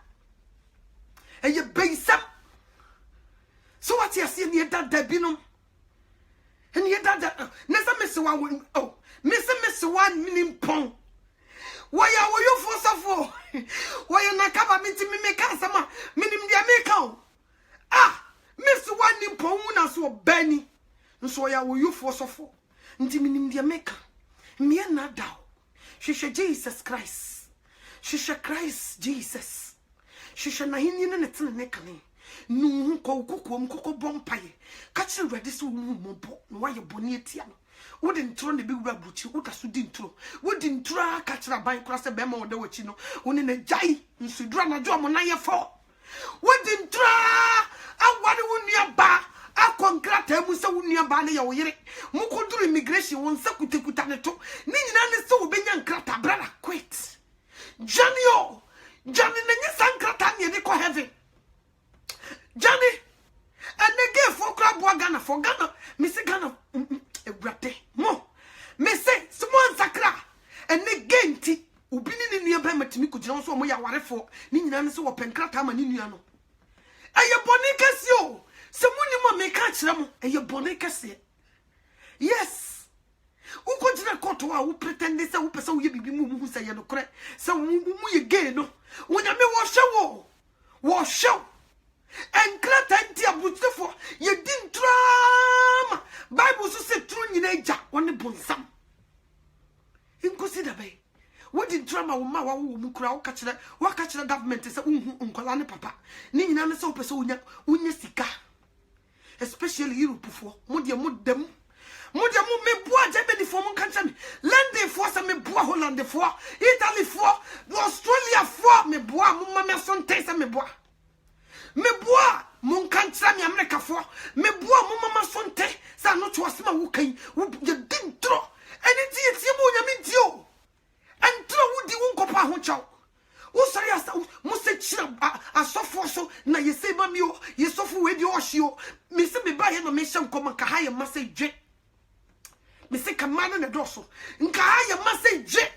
eye beisam so what you see ne da bi no ene ye da na sa me se wa me se wa minim pon waya wo yo fo safo waya nakaba minti me ka sama minim dia me ka miss one ni pon na so bani nso ya wo yo fo safo nti minim dia me ka me na daw hwehwe Jesus Christ hwehwe Christ Jesus hwehwe na hini ne tene ne kane nu ko kokom kokko bompaye ka kire wede so wo mumbo no waye boni etia no wodi ntro ne bi wura buchi woda so di ntro wodi ntro aka kira ban kura se be ma woda wachi no woni ne jai nsudura na jo mo na ye fo wodi ntro aware wonu aba akonkrata mu se wonua ba ne ya wo yere mukoduru immigration won se kutekuta ne to ni nyina ne se obenya nkrata brother quit Johnny nenye sankrata ne de ko heaven Johnny ene for crab Ghana for Ghana me se Ghana ebrate mo me se small sakra ene genti obi ni nua ba matimi kugina so mo ya warefo ni nyina ne se wo penkrata ma ni nua no eye boni kesi o se muni mo me ka kire mo eye boni kesi yes uko jina koto wa wo pretend se wo pese wo ye bibi mu hu se ye no kore se wo mu ye gay no wonya me wo show enkrata ntia butefo ye din drama bible so se tru nyina eja woni bonsam inconsider be what did drama wo ma wa wo mu kura wo ka kire government se unhu nkola ne papa ni nyina ne se wo pese wonya sika especially Europe fo mo dem me boa Germany fo mo kan me London fo se me boa Holland fo Italy fo Australia fo me boa mo ma me son te se me boa mon kan me America fo me boa mo ma son te sa no to asema wo kan wo ye din tro eni tie mo nyame dio entro wo di wo nkopa ho chaw wo sori asa mo se chira asofo so na ye se ma mi o ye sofo we di o hio me se me ba ye no me hye nkoma ka ha ye ma se dwe me se kamana na doso nka ha ye ma se dwe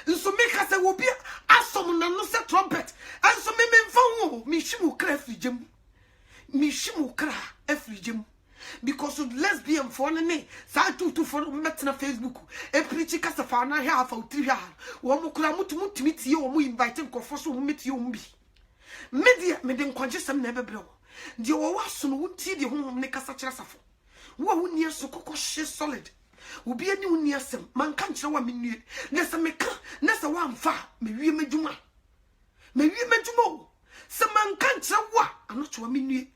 nso me ka se wo bi asom na no se trumpet enso me mfa ho me hyimu kra afrijem me hyimu kra afrijem because of lesbian for ne sa tutu for metna Facebook e preach kasa fa na ha fa utri ha wo mo kura mutumi tie wo mo invite nkofo so wo metie wo bi media me de nkwaje sam na ebebre wo de wo waso no wuti de honhom ne kasa kira safo wo woni so kokoshe solid obi ani woni asem man kan kira wa menue ne se meka ne se wa mfa me wie madwuma se man kan kira wa ano to wa menue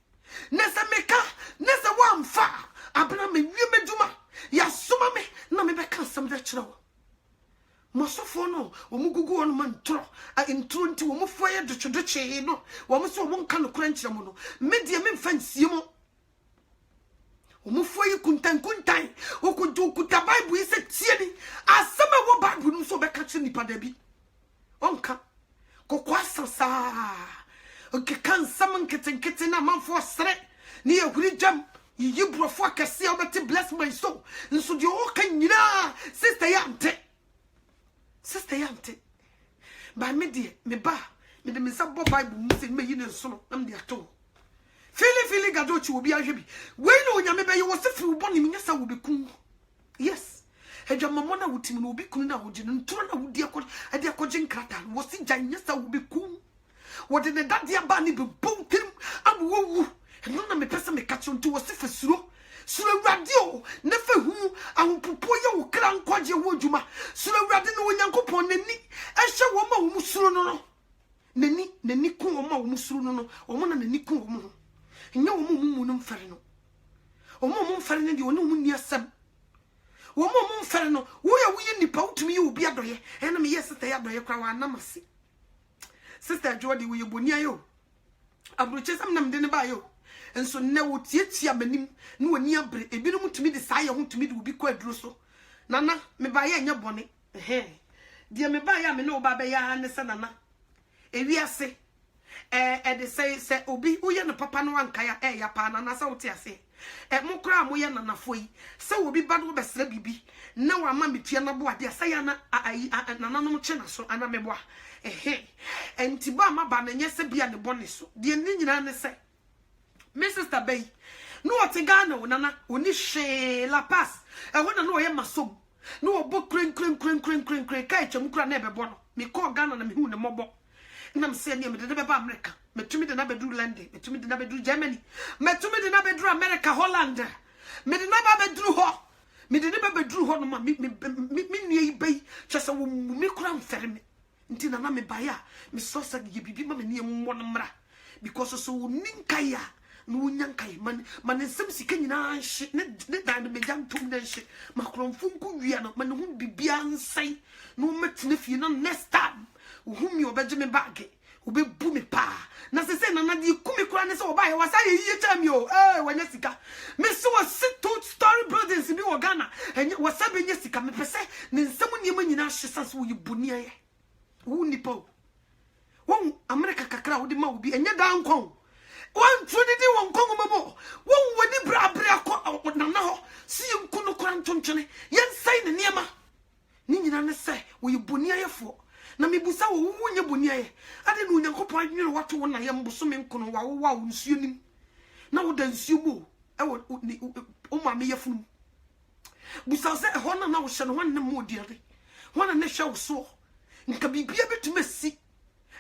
nesa meka nesa wamfa abna me wie meduma ya soma me na me beka sam da kire wo mosofo no omugugu ono man tro intro nti wo mofo ye dochodoche no wo mo so wo nka no kura nkire mo no media me mfa nsie mo omofo ye kuntan okuta bible ise tie ni asema wo bible no so beka kire nipa da bi onka kokwa sasa okay kan sam nketen na manfo sere ni ehuri jam yi brofo akese obeti bless my soul nso de o kan nyina sister yante ba me de me ba me de me sabo bible mu se me yi ne nso no am de ato fili gadochi obi ahwe bi we no onyame be ye wo se firi bo ne me nyasa wo be kun yes hedwa mamo na wutimi no obi kun na wo gye ntoro na wo di akogye nkrata wo se gya nyasa wo be kun what did the daddy abani be bontim am wo no na me pesa me catch on to wo se fasuro suro radio na fa hu ahompopo ye wo kra nkwaje wo djuma suro radio no nyankopon nani ehye wo ma wo musuro no nani kun wo ma wo musuro no wo mo na nani kun wo mo nya wo mo no mfere no wo mo mfere ne de wo no mu ni asem wo mo mfere no wo ya wo ye nipa utumi ye obi adoye ena me yes te ya adoye kwa wa namase sister Jody we boni ayo abroche sam nam de ne ba yo enso ne wo tietia manim ne woni abre ebinu mutumi de saa ye ho tumi de obi kwa aduro so nana me ba ye nya bone de me ba ya me no ba ba ya ne se nana ewiase de say obi wo ye no papa no anka ya ya pa nana sa wo tiase mo kra mo ye nana foi se obi ba do be sra bibi na wa ma metua na bo ade say ya na nana no che na so ana me boa enti ba ma ba na nye se bia ne bone so de ni nyina ne se me sister Bay no oti Ghana nana oni hwe La Paz ho na no ye masom no obo kren kai twam kura na ebebo no me call Ghana na me hu ne mobo na me se ne me de be ba America metumi de na bedu London metumi de na bedu Germany metumi de na bedu America Holland me de na ba bedu ho me de na ba bedu ho no ma me nue Bay chese wo me kura mfere me nti na me baya me so sa ye bibi ma me ne mo no mra because so ninkaya no nyankai man nsem sika nyina hye ne dan me jantum na hye makromfu nku wia no man hu bibia nsai no metene fie no next time hu mi obeje me bag ube bu me pa na se se na na di ku me kura ne se oba ye wasa ye yie cha mi o wanya sika me so sit two story buildings bi wo Ghana enye wasa be nye sika me pese ne nsam niema nyina hyesa so wo yibuni ye wo nipa won America kakra wo di ma wo bi enye dan kon won trudi di won kon mamo won woni bra ko na na ho si nku no kura ntontwene yen sai ne niema ni nyina ne se wo yibuni ye fo na mebusa wo wonye boni aye ade no Nyankopon adwene wato wo na ye mboso me nkono wa wo nsuo nim na wo da nsuo bo o ma me yefunu busa se ho na wo hye no wan ne mo diare wan na hwe wo so nka bibia betuma si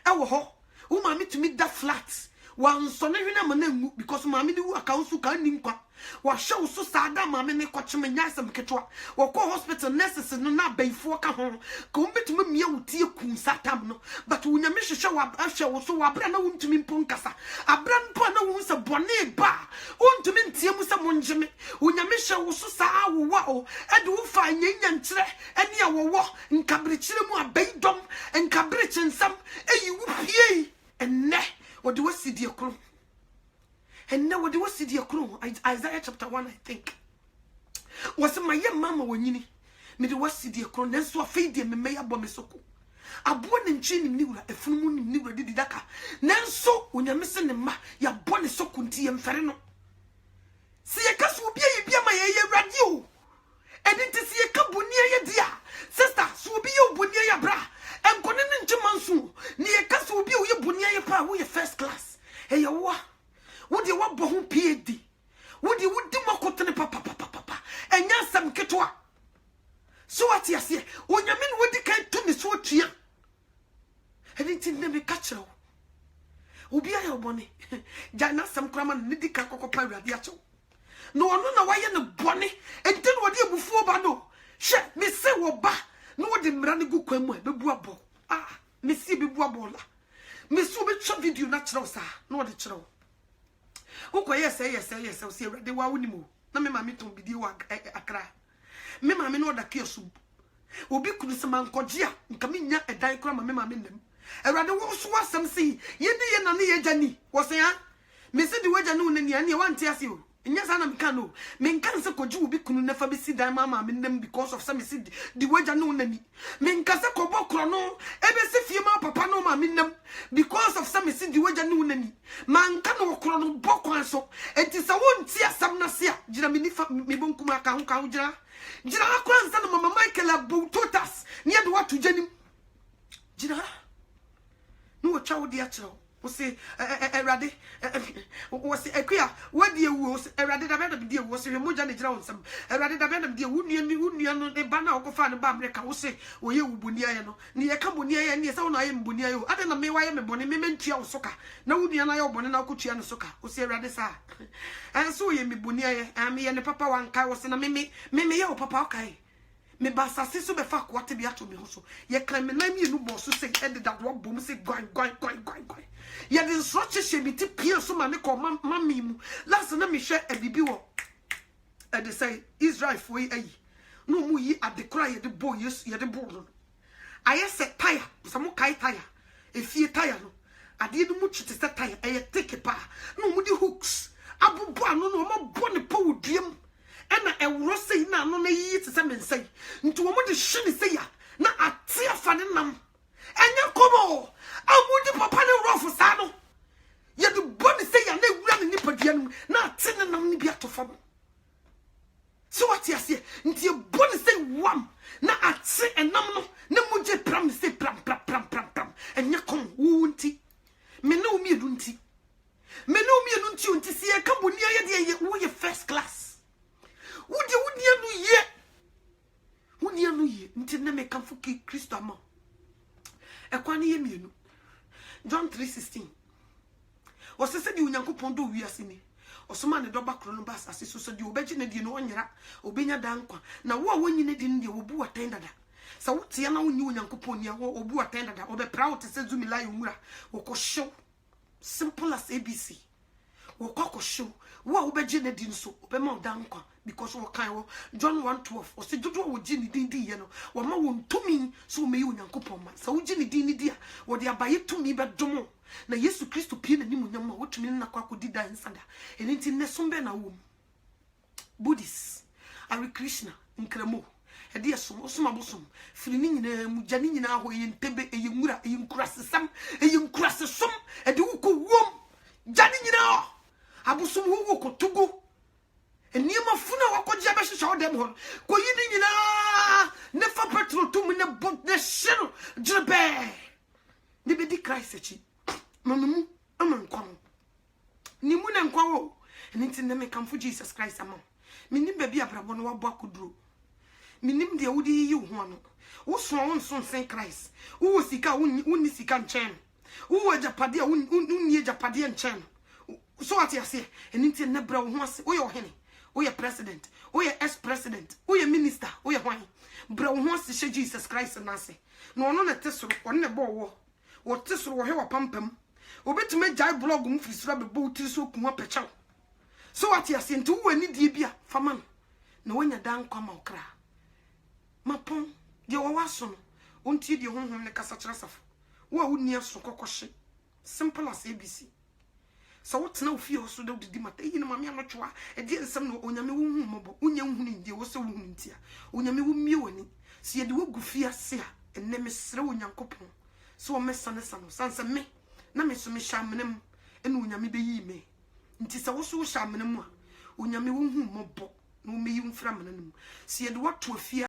wo ho wo ma me tumi da flat wa nso ne hwena ma na ngu because ma me ni wu aka nso ka ni nkwa wa hwe wo so saada ma me ne kwacheme nyasam ketwa wo ko hospital nurses no na baifo ka ho ka wo betuma mia wutie kun satam no but wo nyame hwehwe wa ahwe wo so wa bra na wo ntumi mpon kasa abra mpo na wo nsa bone ba wo ntumi ntie mu sa monjeme wo nyame hwe wo so saa wo wa o ade wo fa nyanya nkyere ene a wo wo nkabrechire mu abaidom nkabrechinsam eyi wo pie enne what do we see the crown? And now what do we see the crown? Isaiah chapter 1, I think. Was my young mama when you me do see the crown? Then so fade them me abome soko. A born in chain niura, a full moon niura did daka. Then so when you're missing the ma, ya born a sokunti and ferino. See a cast will be my radio. And it is a cabunia dia. Sister, so be your bunia bra. I'm going into Mansu. Near Castle be your bunia pa, we first class. Hey, you would you want Bohun PhD? Would you do more cotton papa? And yes, some ketwa. So what you say? When you mean what you can't do is what you and it never catch you. Ubi your bonny. Jana some craman nidika coco radiato. No, why you're the bonny and tell what you before bano. She, Miss Sewoba. No de mrani gu kwemu be buabo me si be buabo la me so be twa video na kire sa no de kire wo ko yes o si ewrade wa wonimu na me ma me ton bidie wa akra me ma me no da kiesu obi kunu se man kogea nka me nya edan kra ma me ma me nam ewrade wo so wasam si ye de ye na ne ye gani wo se ha me se de waja no ne ne wa ntia se o nya sana meka no me nka se koju obi kunu na fa be si dan mama me nam because of some see the waja no nani me nka se kobo kro no ebe se fie ma papa no ma me nam because of some see the waja no nani man nka no kro no bokwan so enti se wonti asam na se a gira me ni fa me bonkum aka ho ka ho gira akwa nsa no mama Michael abu totas ne de watu janim gira no wo chawo dia chiro say erade was equia what do you was erade da beda bi was we moja ne gira wonsam erade da beda bi wunua no e ba na okofa ne ba America wo say oye wubunia ye no ne ye ka bonia ye ne se wo na ye mbunia ye ade na me wa ye me bone me mentua wo soka na wunua na ye obone na okotua no soka wo say erade sa en so ye me bonia ye am ye ne papa wankai wo say na me ye o papa okai me ba sase so be fa kwate bi ato me ho so ye kan me na mi nu bo so say ede da wo bom say gwan ye de sroche shebiti pie so ma ne ko mami mu last na me hwe abibi wo e de say Israel fo yi ayi no mu yi adekora ye de bo yesu ye de bo no aye se tire so mo kai tire e fie tire no ade no mu chite se tire e ye take pa no mu di hooks abubu anu no mo bo ne pa wuduam ena ewro sei na no na yi te se men sei nti wo mo de hye ne sei ya na ate afa ne nam enya komo amudi papa ne rofu sa no ye de boni sei ya na ewura ne nipadua no na ate ne nam ne bi atofam so what you say nti e boni sei wam na ate enam no na muje pram sei pram enya kom wu nti me na o miedu nti unti si e ka boni ye de ye wo ye first class Wudia no ye nti na me kamfo ki Kristo ama ekwa ne ye mienu John 3:16 osese di Onyankopon do wiase ni osoma ne doba kro no bas asese so di obeji na di no onyera obenya dankwa na wo a wonyi ne di ne obu waten dada sa wotia na wonyi Onyankopon ni wo obu waten dada obe proud te se zumila yumura wo ko show simple as ABC wo ko show wo a obeji ne di nso obema dankwa because we kind John 1:12 or say dodo wo gini din ye no wo ma wo ntumi so me yi onyankopon ma sa wo gini din dia wo de abaye tumi be domo na Yesu Kristo pie na nimu nyam ma wo tumi na kwa kodi dan sanda enti ne sombe na wo Buddhist Hare Krishna nkramo ede yesom osoma bosom firi ni nyina mu gya ni nyina ho ye ntebe eye nwura eye nkurasesam eye nkurasesom ede wo ko wom gya ni nyina abosom wo ko tugo eniema funa wakoji abehyehyɛ odem ho ko yi ni nyina ne fa petrol tum ne bot ne hyeno drebe ne be di Christ achi mamumu amankwan ni mu na nkwa wo eni nti ne me kamfo Jesus Christ ama minim ba bi abrabo no wabo akoduro minim de wodi yi ho ano wo so won so sen Christ wo sika wonni sika nchen wo ajapade wonni ajapade nchen so ati ase eni nti ne bra wo ho ase wo ye ohene wo ye president wo ye ex-president wo ye minister wo ye hwan bra wo ho ase hye Jesus Christ na ase no ono na tesoro ono ne bo wo tesoro wo he wa pampam obetime jai blog mu fisura be bo tiri so ku ho pechaw so ati ase nti wo ani die bia faman na wonya dan kwa ma okra mapon de wo waso no onti de honhom ne kasa kira safo wo a wonni aso kokoshe simple as ABC so what na ofie ho so de didi mata yi na mame anotwa e de nsem no onyame wo hu mobo onya hu ni ndie wo se wo hu ntia onyame wo mie wani se ye de wo gufia se a enne mesre onyankopon so wo mesane sano sanse me na me so me shamnem ene onyame be yi me nti se wo so shamnem a onyame wo hu mobo na wo meyi mfra menanum se ye de wo to afie